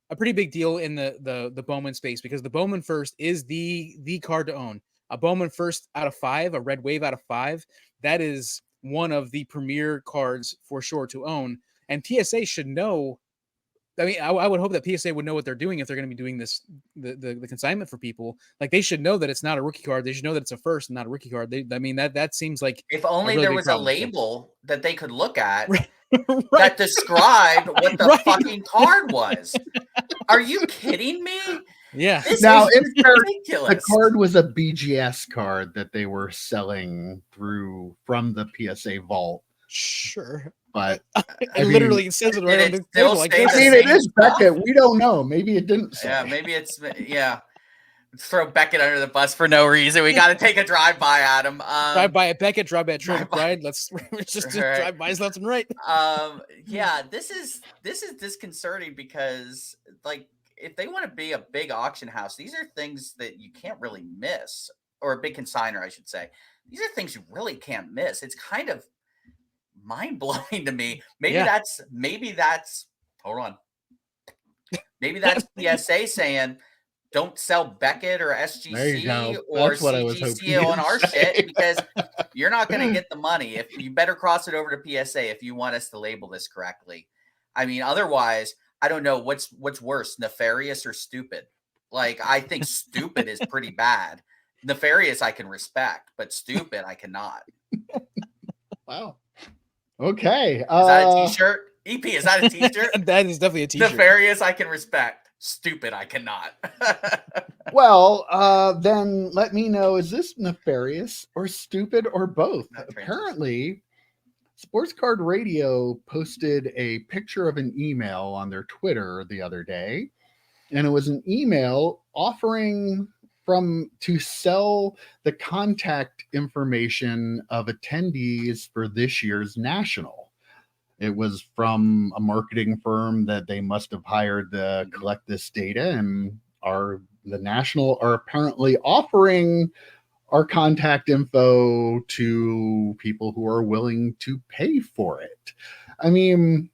big deal in the Bowman space, because the Bowman First is the card to own. A Bowman First out of 5, a Red Wave out of 5, that is one of the premier cards for sure to own. And PSA should know. I mean, I would hope that PSA would know what they're doing if they're going to be doing this, the consignment for people. Like, they should know that it's not a rookie card. They should know that it's a first and not a rookie card. That seems like, if only really there was a label that they could look at right. that described what the fucking card was. Are you kidding me? Yeah. This now, is ridiculous. The card was a BGS card that they were selling from the PSA vault. Sure. But literally, it says it right on the still like, it is Beckett. We don't know. Maybe it didn't say. Yeah, maybe it's Let's throw Beckett under the bus for no reason. We got to take a drive by at him. Drive by at Beckett, drive by at Trevor Bride. Let's just drive by left and right. Yeah, this is disconcerting because, like, if they want to be a big auction house, these are things that you can't really miss, or a big consigner, I should say. These are things you really can't miss. It's kind of mind-blowing to me. Maybe that's hold on. Maybe that's PSA saying, don't sell Beckett or SGC or CGC on our shit, because you're not going to get the money. If you better cross it over to PSA if you want us to label this correctly. I mean, otherwise, I don't know what's worse, nefarious or stupid. Like, I think stupid is pretty bad. Nefarious I can respect, but stupid I cannot. Wow. Okay. Is that a t-shirt? EP, is that a t-shirt? That is definitely a t-shirt. Nefarious I can respect. Stupid I cannot. Well, then let me know, is this nefarious or stupid or both? Apparently, Sports Card Radio posted a picture of an email on their Twitter the other day, and it was an email offering to sell the contact information of attendees for this year's national. It was from a marketing firm that they must have hired to collect this data, and the national are apparently offering our contact info to people who are willing to pay for it. I mean,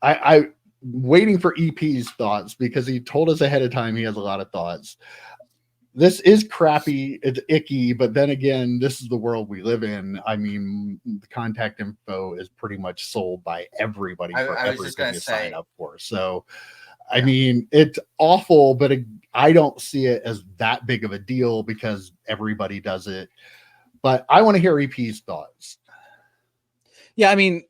I waiting for EP's thoughts, because he told us ahead of time he has a lot of thoughts. This is crappy. It's icky, but then again, this is the world we live in. I mean, the contact info is pretty much sold by everybody for everything to sign up for. So, I mean, it's awful, but I don't see it as that big of a deal because everybody does it. But I want to hear EP's thoughts. Yeah, I mean,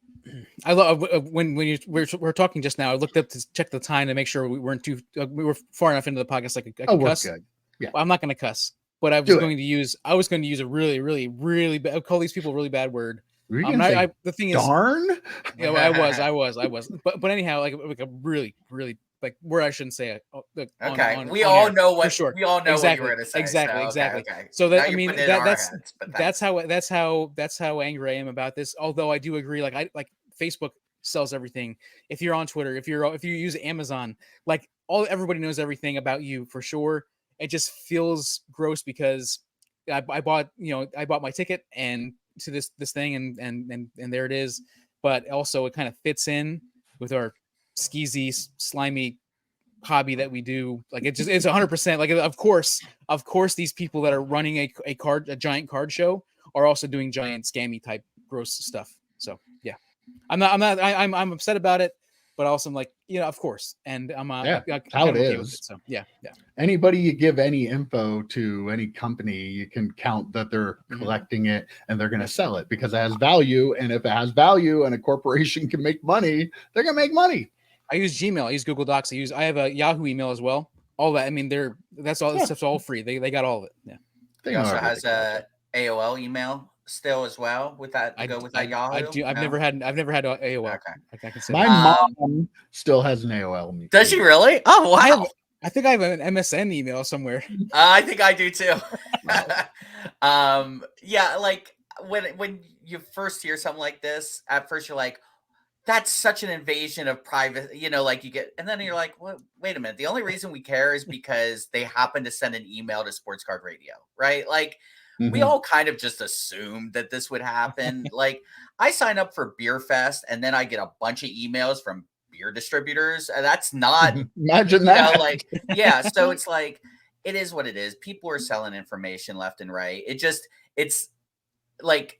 I love when we're talking just now. I looked up to check the time to make sure we were far enough into the podcast. Like, I could cuss. Good. Yeah, well, I'm not going to cuss, but I was going to use a really, really, really bad. I call these people a really bad word. The thing is, darn. Yeah, I was. But anyhow, like a really, really, like, word I shouldn't say. Okay, we all know what sure. We all know exactly. what you're going to say. Exactly. Okay. So that, I mean, that's how angry I am about this. Although I do agree, like Facebook sells everything. If you're on Twitter, if you use Amazon, like, everybody knows everything about you for sure. It just feels gross because I bought my ticket, and to this thing, and there it is. But also, it kind of fits in with our skeezy, slimy hobby that we do. Like it's 100%. Like of course, these people that are running a giant card show are also doing giant scammy type gross stuff. So yeah, I'm upset about it. But also, I'm like, of course, and I'm how it okay is. with it, so yeah. Anybody you give any info to any company, you can count that they're collecting it and they're going to sell it because it has value. And if it has value and a corporation can make money, they're going to make money. I use Gmail. I use Google Docs. I have a Yahoo email as well. All that. I mean, that's all. This stuff's all free. They got all of it. Yeah. He also has a AOL email still as well with that. Yahoo. I do. I've never had AOL. Okay. I can say my mom still has an AOL email. Does she really? Oh wow. I think I have an MSN email somewhere. I think I do too. Yeah, like when you first hear something like this, at first you're like, that's such an invasion of private, like you get, and then you're like, well, wait a minute. The only reason we care is because they happen to send an email to Sports Card Radio, right? Like we all kind of just assumed that this would happen. Like I sign up for Beerfest and then I get a bunch of emails from beer distributors. And that's not imagine that. So it's like, it is what it is. People are selling information left and right. It's like,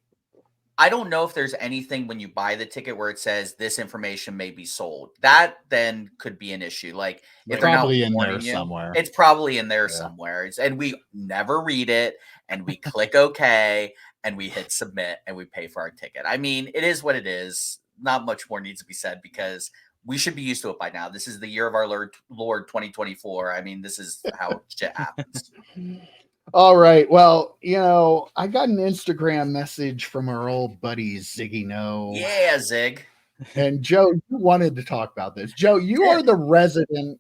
I don't know if there's anything when you buy the ticket where it says this information may be sold. That then could be an issue. Like if they're probably in there somewhere. It's probably in there somewhere. And we never read it and we click OK and we hit submit and we pay for our ticket. I mean, it is what it is. Not much more needs to be said because we should be used to it by now. This is the year of our Lord 2024. I mean, this is how shit happens. All right. Well, I got an Instagram message from our old buddy Ziggy No. Yeah, Zig. And Joe, you wanted to talk about this. Joe, you are the resident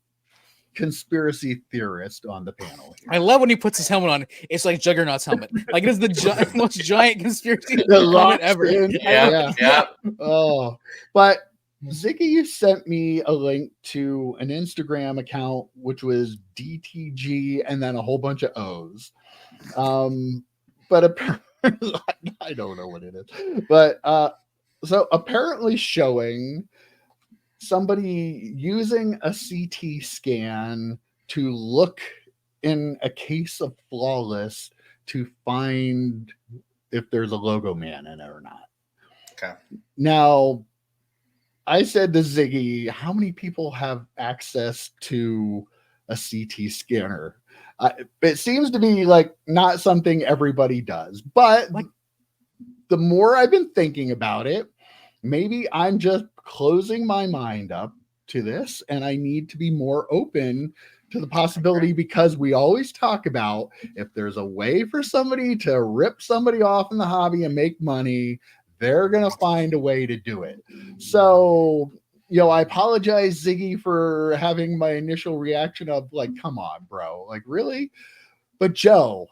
conspiracy theorist on the panel here. I love when he puts his helmet on. It's like Juggernaut's helmet. Like it is the most giant conspiracy helmet ever. Yeah. Oh, but Ziggy, you sent me a link to an Instagram account, which was DTG and then a whole bunch of O's. But apparently, I don't know what it is. But so apparently showing somebody using a CT scan to look in a case of Flawless to find if there's a Logo Man in it or not. Okay. Now, I said to Ziggy, how many people have access to a CT scanner? It seems to be like not something everybody does, but the more I've been thinking about it, maybe I'm just closing my mind up to this and I need to be more open to the possibility because we always talk about if there's a way for somebody to rip somebody off in the hobby and make money, they're going to find a way to do it. So, I apologize, Ziggy, for having my initial reaction of like, come on, bro. Like, really? But Joe.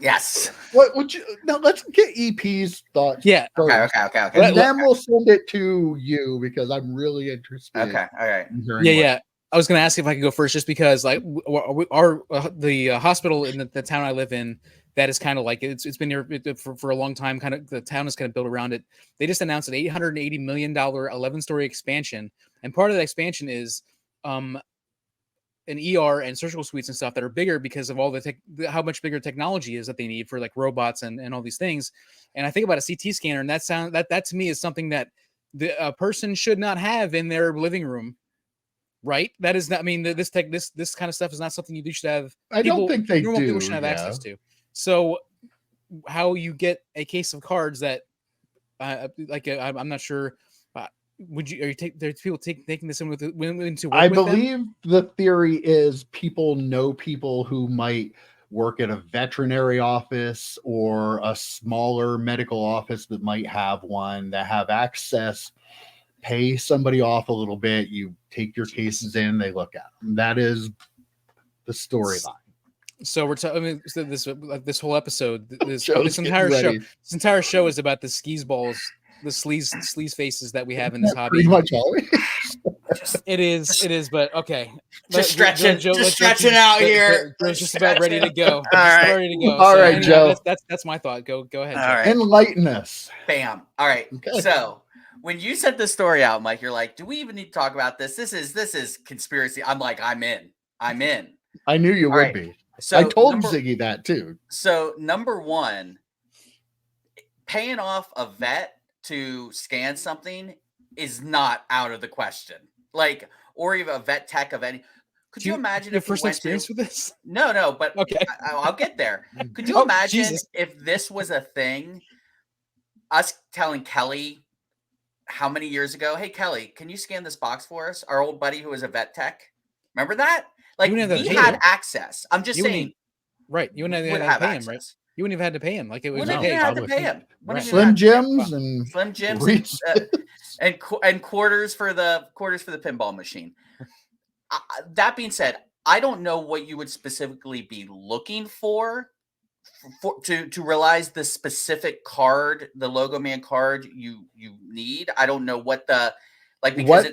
Yes. What would you now? Let's get EP's thoughts. Yeah. First, Okay. And then we'll send it to you because I'm really interested. Okay. All right. Yeah. I was going to ask if I could go first, just because like the hospital in the town I live in, that is kind of like it's been there for a long time. Kind of the town is kind of built around it. They just announced an $880 million 11-story expansion, and part of that expansion is an ER and surgical suites and stuff that are bigger because of all how much bigger technology is that they need for like robots and all these things. And I think about a CT scanner, and that to me is something that a person should not have in their living room. Right? That is not. I mean, this kind of stuff is not something you should have. I don't think they do. People should have access to. So, how you get a case of cards that, I'm not sure. There's people taking this in into work I with believe them? The theory is people know people who might work at a veterinary office or a smaller medical office that might have one that have access. Pay somebody off a little bit. You take your cases in, they look at them. That is the storyline. So we're talking. This whole episode, this entire show is about the sleaze faces that we have in this hobby. Pretty much always. It is, but okay. Just stretching out here. Joe's just about ready to go. All right, Joe. That's my thought. Go ahead. All Joe. right. Enlighten us. Bam. All right. Okay. So when you sent this story out, Mike, you're like, do we even need to talk about this? This is conspiracy. I'm like, I'm in. I knew you would be. So I told Ziggy that too. So number one, paying off a vet to scan something is not out of the question. Like, or even a vet tech of any. Could you imagine your first experience with this? No, but okay, I'll get there. Could you imagine if this was a thing? Us telling Kelly how many years ago, hey Kelly, can you scan this box for us? Our old buddy who was a vet tech. Remember that? Like we had access. I'm just saying. Right. You wouldn't have to pay him, right? You wouldn't have had to pay him. Like it was wouldn't even have to pay him. Right. Slim Jims and quarters for the pinball machine. That being said, I don't know what you would specifically be looking for to realize the specific card, the Logo Man card you need. I don't know what the because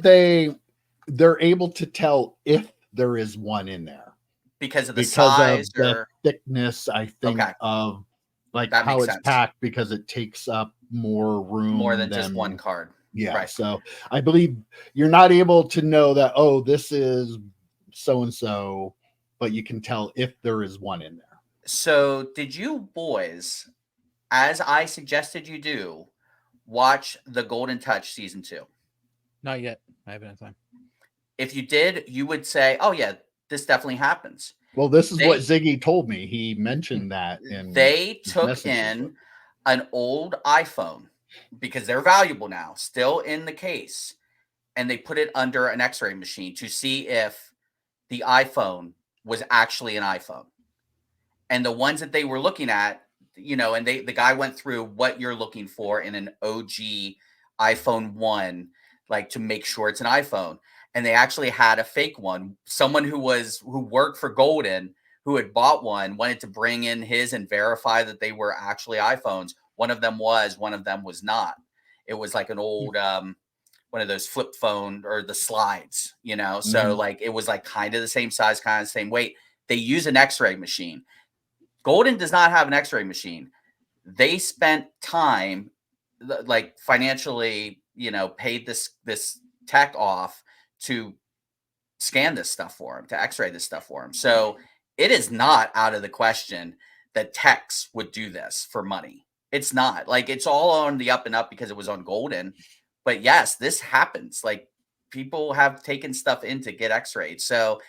they're able to tell if there is one in there because of the size of the thickness, I think, of like how it's packed, because it takes up more room than just one card. Yeah. Right. So I believe you're not able to know that, oh, this is so-and-so, but you can tell if there is one in there. So did you boys, as I suggested you do, watch the Golden Touch season 2? Not yet. I haven't had time. If you did, you would say, oh yeah, this definitely happens. Well, this is what Ziggy told me. He mentioned that they took in an old iPhone because they're valuable now, still in the case, and they put it under an X-ray machine to see if the iPhone was actually an iPhone. And the ones that they were looking at, and the guy went through what you're looking for in an OG iPhone 1, like to make sure it's an iPhone. And they actually had a fake one. Someone who worked for Golden, who had bought one, wanted to bring in his and verify that they were actually iPhones. One of them was not. It was like an old one of those flip phone or the slides, So like it was like kind of the same size, kind of the same weight. They use an X-ray machine. Golden does not have an X-ray machine. They spent time, like financially, paid this tech off to scan this stuff for him, to X-ray this stuff for him. So it is not out of the question that techs would do this for money. It's not. Like, it's all on the up and up because it was on Golden. But yes, this happens. Like, people have taken stuff in to get X-rayed. So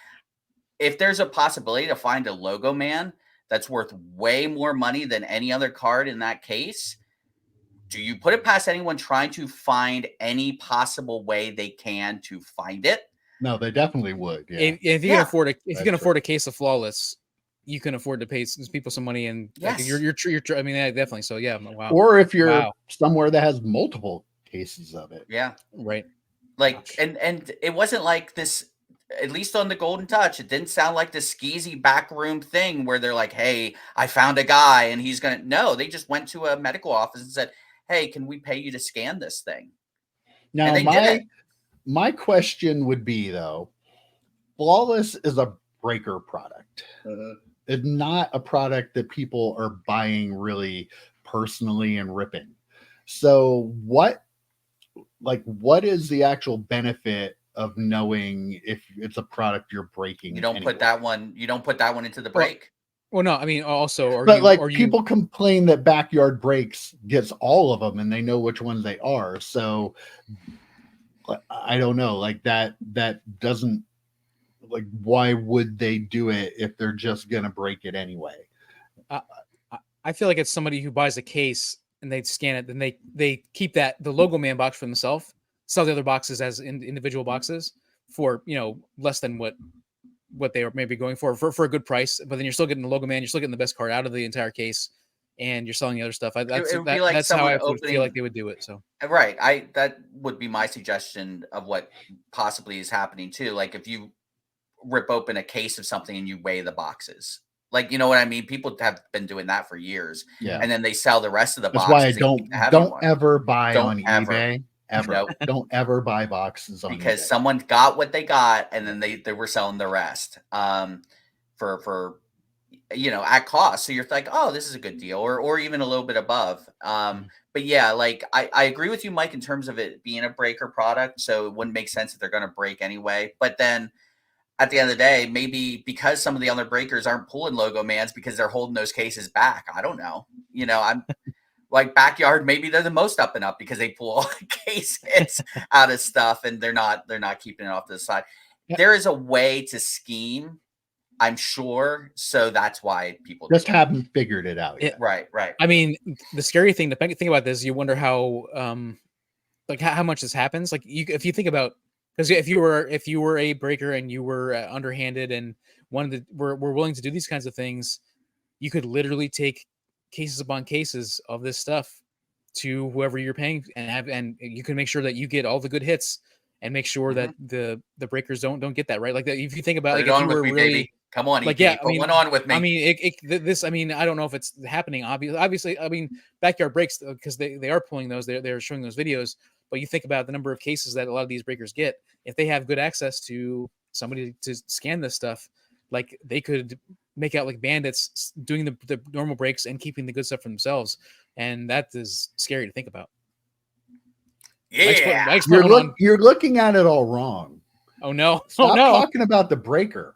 if there's a possibility to find a Logo Man that's worth way more money than any other card in that case, do you put it past anyone trying to find any possible way they can to find it? No, they definitely would. Yeah. If you can afford a case of Flawless, you can afford to pay people some money, and yes. Like, you're I mean, yeah, definitely. So yeah, wow. Or if you're somewhere that has multiple cases of it, yeah, right. Like, and it wasn't like this. At least on the Golden Touch, it didn't sound like this skeezy backroom thing where they're like, "Hey, I found a guy, and he's gonna." No, they just went to a medical office and said, "Hey, can we pay you to scan this thing?" Now, my question would be, though, Flawless is a breaker product. It's not a product that people are buying really personally and ripping. So what is the actual benefit of knowing if it's a product you're breaking? You don't put that one into the break. Well, no, I mean, also, people complain that Backyard Breaks gets all of them and they know which ones they are. So I don't know, like that doesn't, like, why would they do it if they're just going to break it anyway? I feel like it's somebody who buys a case and they scan it, then they keep the Logo Man box for themselves, sell the other boxes as individual boxes for, less than what they were maybe going for a good price, but then you're still getting the Logo Man, you're still getting the best card out of the entire case, and you're selling the other stuff. That's how I would feel like they would do it. So right, that would be my suggestion of what possibly is happening too. Like, if you rip open a case of something and you weigh the boxes, like, you know what I mean? People have been doing that for years, and then they sell the rest of the boxes. That's why I don't ever buy on eBay. Ever. Nope. Don't ever buy boxes on because eBay. someone got what they got and then they were selling the rest for at cost. So you're like, oh, this is a good deal, or even a little bit above. But yeah, like I agree with you, Mike, in terms of it being a breaker product. So it wouldn't make sense if they're going to break anyway. But then at the end of the day, maybe because some of the other breakers aren't pulling Logo Mans because they're holding those cases back. I don't know. I'm like Backyard. Maybe they're the most up and up because they pull cases out of stuff and they're not keeping it off to the side. Yeah. There is a way to scheme, I'm sure. So that's why people just haven't figured it out yet. Right. I mean, the scary thing to think about this, you wonder how, like how much this happens. Like if you think about, because if you were a breaker and you were underhanded and were willing to do these kinds of things, you could literally take cases upon cases of this stuff to whoever you're paying and you can make sure that you get all the good hits and make sure that the breakers don't get that, right? Like that, if you think about, like, if you were really, baby. Come on, like, EP, put one on with me. I mean, I mean, I don't know if it's happening. Obviously, I mean, Backyard breaks, because they are pulling those. They're showing those videos. But you think about the number of cases that a lot of these breakers get. If they have good access to somebody to scan this stuff, like they could make out like bandits doing the normal breaks and keeping the good stuff for themselves. And that is scary to think about. Yeah, you're looking at it all wrong. Oh no! Stop talking about the breaker.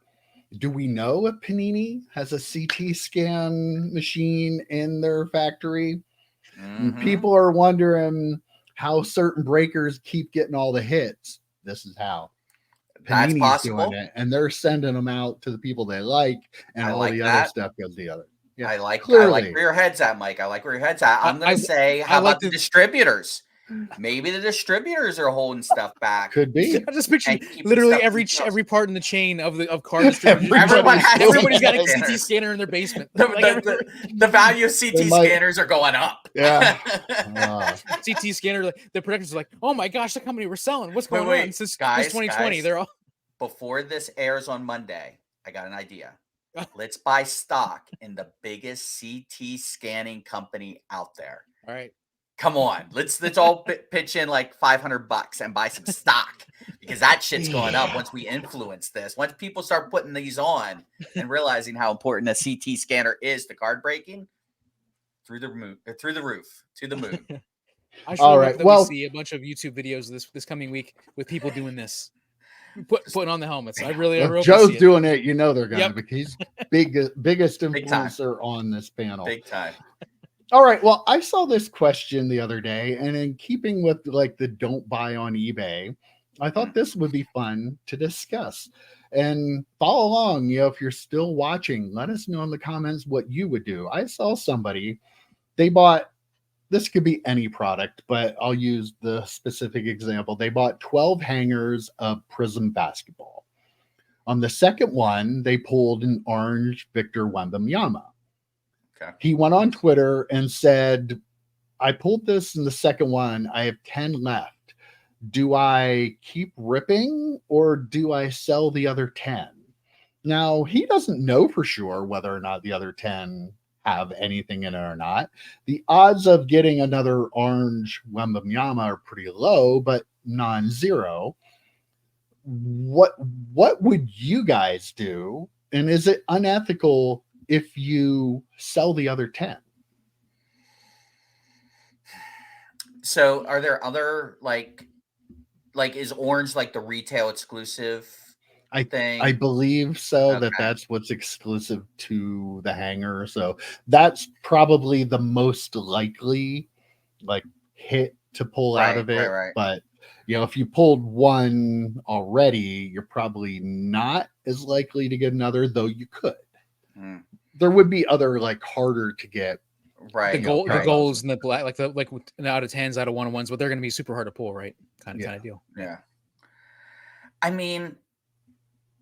Do we know if Panini has a CT scan machine in their factory? People are wondering how certain breakers keep getting all the hits. This is how. Panini's doing it, and they're sending them out to the people they like, and all the other stuff goes the other. Yeah, I like where your head's at, Mike. I like where your head's at. I'm going to say, how about the distributors? Maybe the distributors are holding stuff back. Could be. I just picture literally every part in the chain of car distributors. Everybody's got a CT scanner in their basement. The value of CT scanners are going up. Yeah. CT scanner. The producers are like, oh my gosh, look how many we're selling. What's going on since 2020? Guys, they're all. Before this airs on Monday, I got an idea. Let's buy stock in the biggest CT scanning company out there. All right. Come on, let's all pitch in like $500 and buy some stock, because that shit's going up once we influence this. Once people start putting these on and realizing how important a CT scanner is to card breaking, through the roof, to the moon. I sure hope that we see a bunch of YouTube videos this coming week with people doing this, putting on the helmets. I really Joe's doing it. You know they're gonna, because he's biggest influencer on this panel. Big time. All right. Well, I saw this question the other day, and in keeping with like the don't buy on eBay, I thought this would be fun to discuss and follow along. If you're still watching, let us know in the comments what you would do. I saw somebody, they bought, this could be any product, but I'll use the specific example. They bought 12 hangers of Prism basketball. On the second one, they pulled an orange Victor Wembanyama. Okay. He went on Twitter and said, I pulled this in the second one. I have 10 left. Do I keep ripping or do I sell the other 10? Now, he doesn't know for sure whether or not the other 10 have anything in it or not. The odds of getting another orange Wembanyama are pretty low, but non-zero. What would you guys do? And is it unethical if you sell the other 10? So are there other like is orange like the retail exclusive thing? I believe so. Okay. That's what's exclusive to the hanger. So that's probably the most likely like hit to pull out of it. Right. But if you pulled one already, you're probably not as likely to get another, though you could. There would be other like harder to get, right? The goals and the black, like out of 10s, out of 1-on-1s, but they're going to be super hard to pull, right? Kind of deal. Yeah. I mean,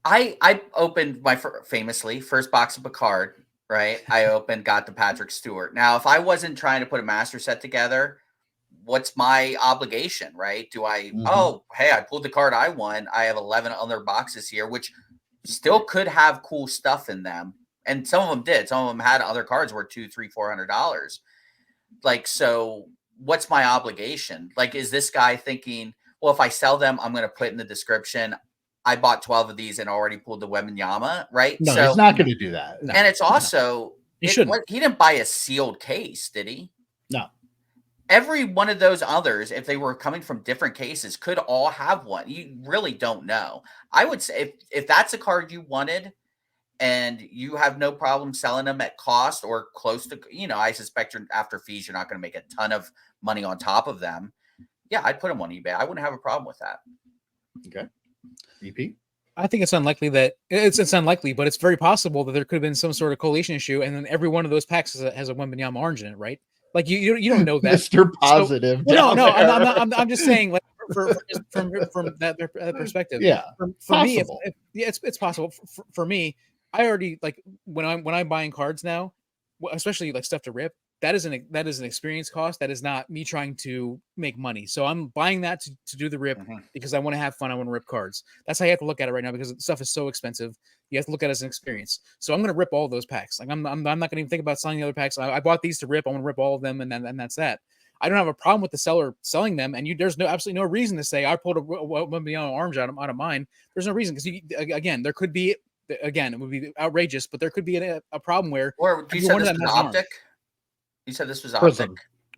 I opened my famously first box of Picard, right? I got the Patrick Stewart. Now, if I wasn't trying to put a master set together, what's my obligation, right? Do I? Oh, hey, I pulled the card I won. I have 11 other boxes here, which still could have cool stuff in them. And some of them did. Some of them had other cards worth $200, $300, $400. Like, so what's my obligation? Like, is this guy thinking, well, if I sell them, I'm going to put in the description, I bought 12 of these and already pulled the Wembanyama, right? No, he's not going to do that. No, and it's also, he shouldn't. He didn't buy a sealed case, did he? No. Every one of those others, if they were coming from different cases, could all have one. You really don't know. I would say if that's a card you wanted and you have no problem selling them at cost or close to, I suspect after fees, you're not going to make a ton of money on top of them. Yeah, I'd put them on eBay. I wouldn't have a problem with that. Okay. EP? I think it's unlikely that it's unlikely, but it's very possible that there could have been some sort of collation issue, and then every one of those packs has a Wembanyama orange in it, right? Like you don't know that. Mr. Positive. So, no, I'm just saying, like from that perspective. Yeah, for me, it's possible. For me, I already like when I'm buying cards now, especially like stuff to rip. That is an experience cost. That is not me trying to make money. So I'm buying that to do the rip because I want to have fun. I want to rip cards. That's how you have to look at it right now because the stuff is so expensive. You have to look at it as an experience. So I'm going to rip all those packs. Like I'm not going to even think about selling the other packs. I bought these to rip. I want to rip all of them, and that's that. I don't have a problem with the seller selling them, and there's absolutely no reason to say I pulled a Wembanyama orange out of mine. There's no reason because again, there could be it would be outrageous, but there could be a problem where you said this was optic. You said this was optic.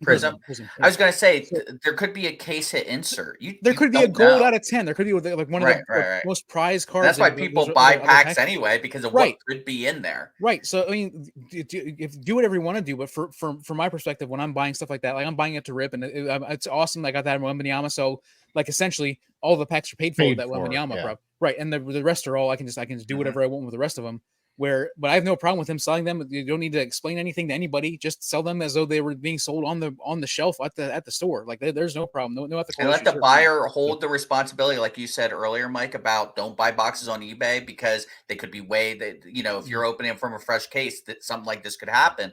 Prism. I was going to say there could be a case hit insert. There could be a gold out of 10. There could be like one of the most prized cards. That's why people buy packs anyway because of what could be in there. Right. So I mean, do whatever you want to do, but from my perspective, when I'm buying stuff like that, like I'm buying it to rip, and it's awesome. I got that in Wembanyama, so like essentially all the packs are paid for with that Wembanyama, bro. Right, and the rest are all I can just do whatever I want with the rest of them. But I have no problem with him selling them. You don't need to explain anything to anybody. Just sell them as though they were being sold on the shelf at the store. Like there's no problem. No ethical. And let the buyer hold the responsibility, like you said earlier, Mike, about don't buy boxes on eBay because they could be if you're opening from a fresh case, that something like this could happen.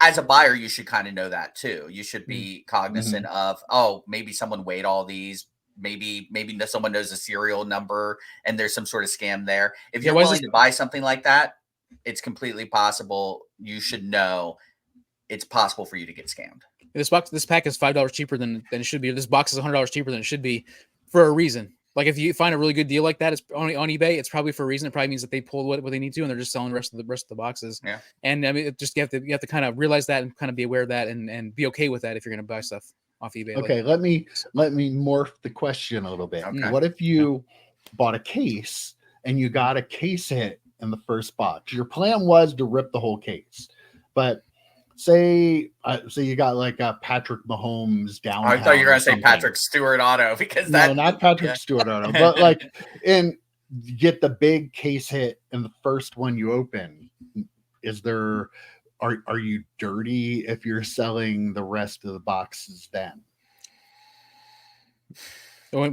As a buyer, you should kind of know that too. You should be cognizant of, maybe someone weighed all these. Maybe someone knows the serial number and there's some sort of scam there. If you're willing to buy something like that, it's completely possible. You should know it's possible for you to get scammed. This pack is $5 cheaper than it should be. This box is $100 cheaper than it should be for a reason. Like if you find a really good deal like that, it's on eBay. It's probably for a reason. It probably means that they pulled what they need to, and they're just selling the rest of the boxes. Yeah. And I mean, you have to kind of realize that and kind of be aware of that and be okay with that if you're going to buy stuff off eBay. Okay, let me morph the question a little bit. Okay. What if you bought a case and you got a case hit in the first box? Your plan was to rip the whole case, but say you got like a Patrick Mahomes down. I thought you were going to say Patrick Stewart auto because no, not Patrick Stewart auto, but like you get the big case hit in the first one you open. Is there? Are you dirty if you're selling the rest of the boxes then? I'll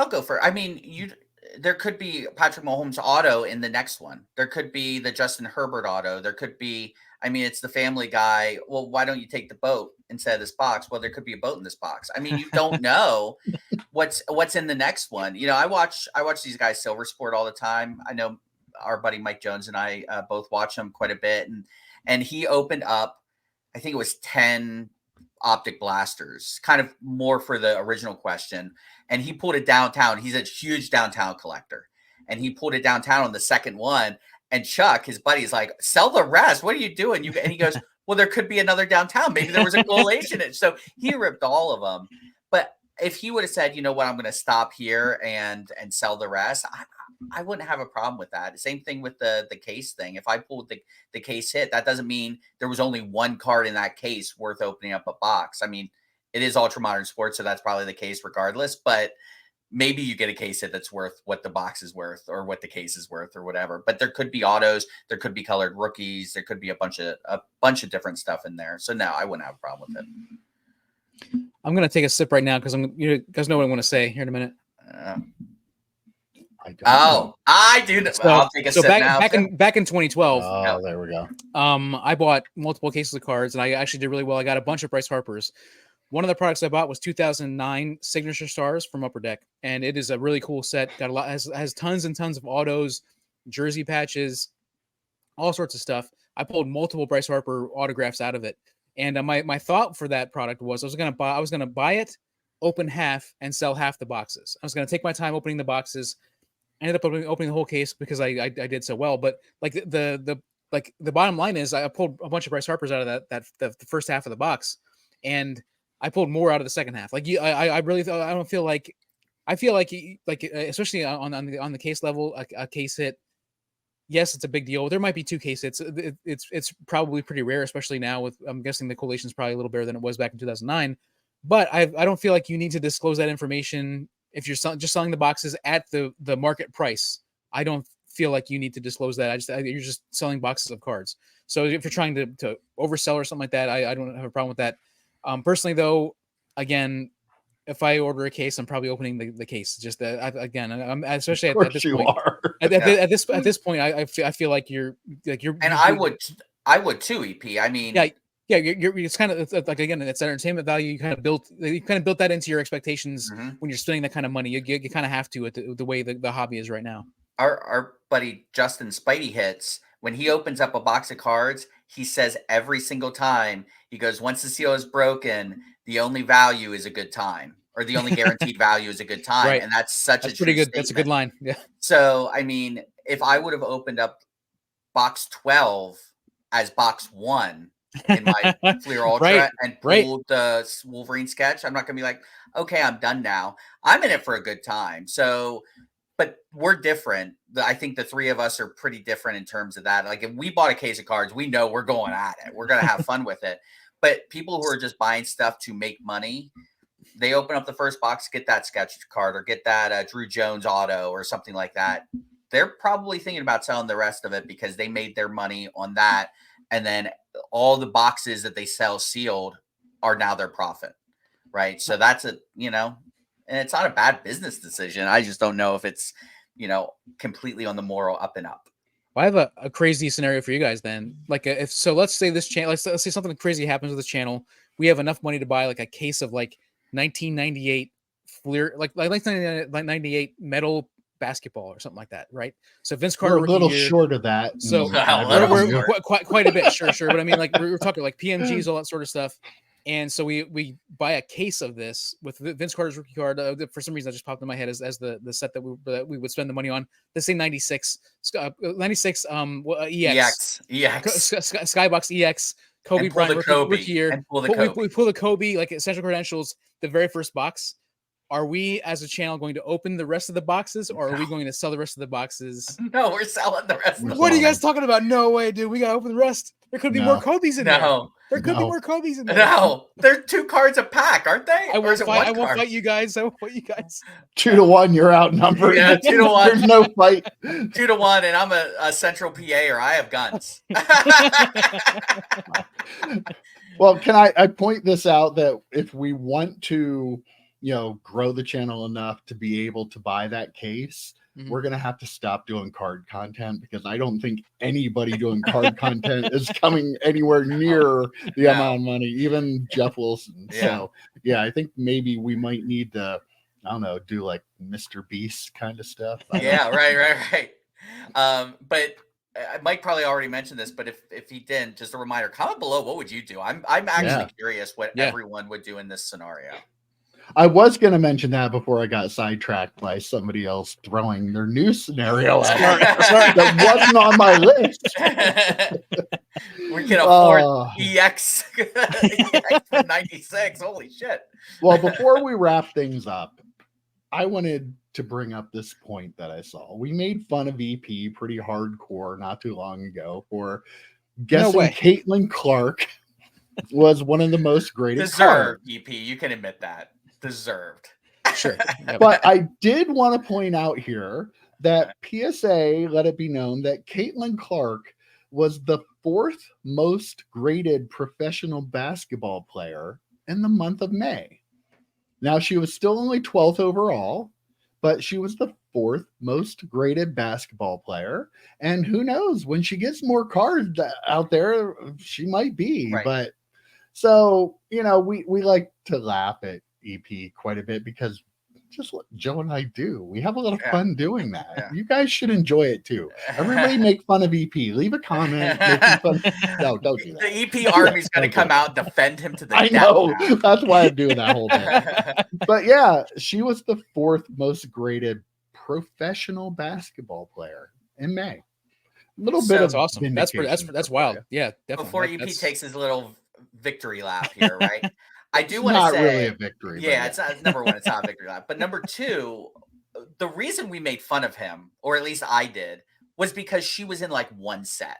go for it. I mean, there could be Patrick Mahomes auto in the next one. There could be the Justin Herbert auto. There could be, it's the Family Guy. Well, why don't you take the boat instead of this box? Well, there could be a boat in this box. I mean, you don't know what's in the next one. I watch these guys Silver Sport all the time. I know our buddy Mike Jones and I both watch him quite a bit. And he opened up, I think it was 10 optic blasters, kind of more for the original question. And he pulled it downtown. He's a huge downtown collector. And he pulled it downtown on the second one. And Chuck, his buddy, is like, sell the rest. What are you doing? And he goes, well, there could be another downtown. Maybe there was a collation. So he ripped all of them. But if he would have said, you know what, I'm going to stop here and sell the rest, I wouldn't have a problem with that. Same thing with the case thing. If I pulled the case hit, that doesn't mean there was only one card in that case worth opening up a box. I mean, it is ultra modern sports, so that's probably the case regardless. But maybe you get a case hit that's worth what the box is worth or what the case is worth or whatever. But there could be autos, there could be colored rookies, there could be a bunch of different stuff in there. So no, I wouldn't have a problem with it. I'm gonna take a sip right now because you guys know what I want to say here in a minute. I do. So, I'll take a sip now. Back in 2012. Oh, there we go. I bought multiple cases of cards, and I actually did really well. I got a bunch of Bryce Harpers. One of the products I bought was 2009 Signature Stars from Upper Deck, and it is a really cool set. Got a lot, has tons and tons of autos, jersey patches, all sorts of stuff. I pulled multiple Bryce Harper autographs out of it, And my thought for that product was I was gonna buy it, open half, and sell half the boxes. I was gonna take my time opening the boxes. I ended up opening the whole case because I did so well. But like the bottom line is I pulled a bunch of Bryce Harpers out of the first half of the box, and I pulled more out of the second half. Like I really I don't feel like I feel like especially on the case level, a case hit. Yes, it's a big deal. There might be 2 case hits. It's probably pretty rare, especially now with, I'm guessing the collation is probably a little better than it was back in 2009. But I don't feel like you need to disclose that information if you're just selling the boxes at the market price. I don't feel like you need to disclose that. You're just selling boxes of cards. So if you're trying to oversell or something like that, I don't have a problem with that. Personally, though, again, if I order a case, I'm probably opening the case. Just I'm especially at this point. At this point, I feel like you're. And I would too, EP. I mean, yeah. It's kind of like, again, it's entertainment value. You kind of built that into your expectations when you're spending that kind of money. You kind of have to at the way the hobby is right now. Our buddy Justin Spidey Hits, when he opens up a box of cards, he says every single time, he goes, once the seal is broken, the only value is a good time, or the only guaranteed value is a good time. Right. And that's pretty good statement. That's a good line. Yeah. So, I mean, if I would have opened up box 12 as box 1 in my Fleer Ultra and pulled the Wolverine sketch, I'm not going to be like, okay, I'm done now. I'm in it for a good time. So, but we're different. I think the 3 of us are pretty different in terms of that. Like if we bought a case of cards, we know we're going at it. We're going to have fun with it. But people who are just buying stuff to make money, they open up the first box, get that sketch card or get that Drew Jones auto or something like that. They're probably thinking about selling the rest of it because they made their money on that. And then all the boxes that they sell sealed are now their profit. Right. So that's and it's not a bad business decision. I just don't know if it's, completely on the moral up and up. Well, I have a crazy scenario for you guys then. Like let's say this channel, let's say something crazy happens with this channel. We have enough money to buy like a case of like 1998 Fleer, like 1998 metal basketball or something like that, right? So Vince Carter, we're a little short of that. So we're quite a bit, sure. But I mean, like we're talking like PMGs, all that sort of stuff. And so we buy a case of this with Vince Carter's rookie card. For some reason, that just popped in my head as the set that we would spend the money on. Let's say 96 EX. Skybox EX. Kobe Bryant rookie year. We pull the Kobe, like essential credentials, the very first box. Are we as a channel going to open the rest of the boxes, or are we going to sell the rest of the boxes? No, we're selling the rest of the What are you guys talking about? No way, dude. We got to open the rest. There could be more Kobe's in there. There could be more Kobe's in there. No, they're 2 cards a pack, aren't they? I won't fight you guys. 2-1, you're outnumbered. Yeah, 2-1. There's no fight. 2-1, and I'm a central PA, or I have guns. Well, can I point this out that if we want to, grow the channel enough to be able to buy that case, we're going to have to stop doing card content, because I don't think anybody doing card content is coming anywhere near the amount of money, even Jeff Wilson. Yeah. So, I think maybe we might need to, I don't know, do like Mr. Beast kind of stuff. Yeah, right. But Mike probably already mentioned this, but if he didn't, just a reminder, comment below, what would you do? I'm actually curious what everyone would do in this scenario. I was going to mention that before I got sidetracked by somebody else throwing their new scenario out. Sorry, that wasn't on my list. We can afford EX 96. Holy shit. Well, before we wrap things up, I wanted to bring up this point that I saw. We made fun of EP pretty hardcore not too long ago for guessing Caitlyn Clark was one of the most graded deserved cards. EP, you can admit that. Deserved. Sure. But I did want to point out here that PSA let it be known that Caitlyn Clark was the 4th most graded professional basketball player in the month of May. Now, she was still only 12th overall, but she was the 4th most graded basketball player. And who knows, when she gets more cards out there, she might be. Right. But so, we like to laugh at EP quite a bit, because just what Joe and I do. We have a lot of Yeah. fun doing that. Yeah. You guys should enjoy it too. Everybody make fun of EP. Leave a comment. Making fun. No, don't do that. The EP army's going to come out and defend him to the I death know. now. That's why I'm doing that whole thing. But yeah, she was the 4th most graded professional basketball player in May. A little bit That's of awesome. That's wild. Yeah, definitely. Before EP takes his little victory lap here, right? I do want to not say, really a victory. Yeah, it's not, number one, it's not a victory lap. But number 2, the reason we made fun of him, or at least I did, was because she was in like one set.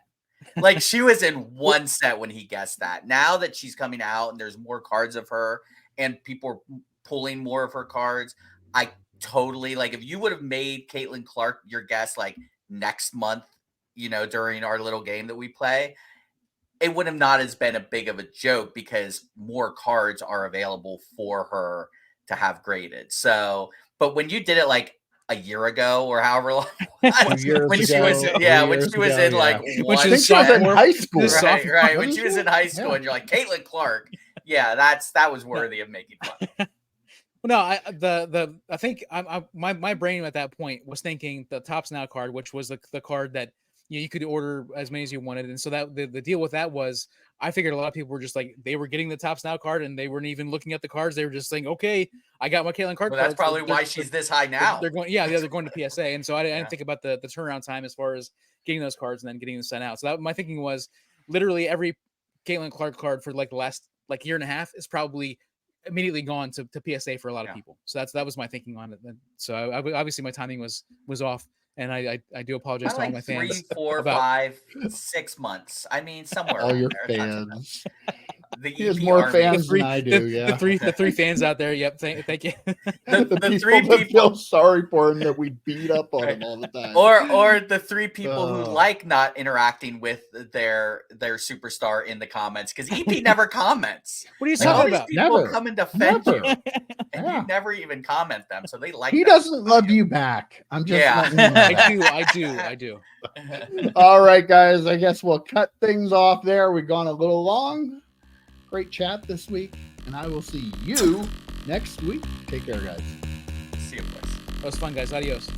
Like she was in one set when he guessed that. Now that she's coming out and there's more cards of her and people are pulling more of her cards, I totally like if you would have made Caitlyn Clark your guest like next month, you know, during our little game that we play, it would have not as been a big of a joke because more cards are available for her to have graded. So, but when you did it like a year ago or however long, when she was in like when she was in high school, right? When she was in high school, and you're like Caitlyn Clark, yeah, that was worthy of making fun. Well, no, I think my brain at that point was thinking the Tops Now card, which was the card that you could order as many as you wanted, and so that the deal with that was, I figured a lot of people were just like they were getting the Tops Now card and they weren't even looking at the cards. They were just saying, "Okay, I got my Caitlyn Clark." Well, that's probably why she's this high now. They're going, they're going to PSA, and so I didn't think about the turnaround time as far as getting those cards and then getting them sent out. So that my thinking was literally every Caitlyn Clark card for like the last like year and a half is probably immediately gone to PSA for a lot of people. So that was my thinking on it. So obviously my timing was off. And I do apologize to all my fans. 3, 4, 5, 6 months. I mean, somewhere. All your there, fans. He has more fans than I do. Yeah, the three fans out there. Yep, thank you. the 3 people feel sorry for him that we beat up on him all the time. Or the 3 people who like not interacting with their superstar in the comments because EP never comments. What are you talking about? People come and defend you, and you never even comment them. So they like. He doesn't love you back. I'm just. I do. All right, guys. I guess we'll cut things off there. We've gone a little long. Great chat this week, and I will see you next week. Take care, guys. See you, boys. That was fun, guys. Adios.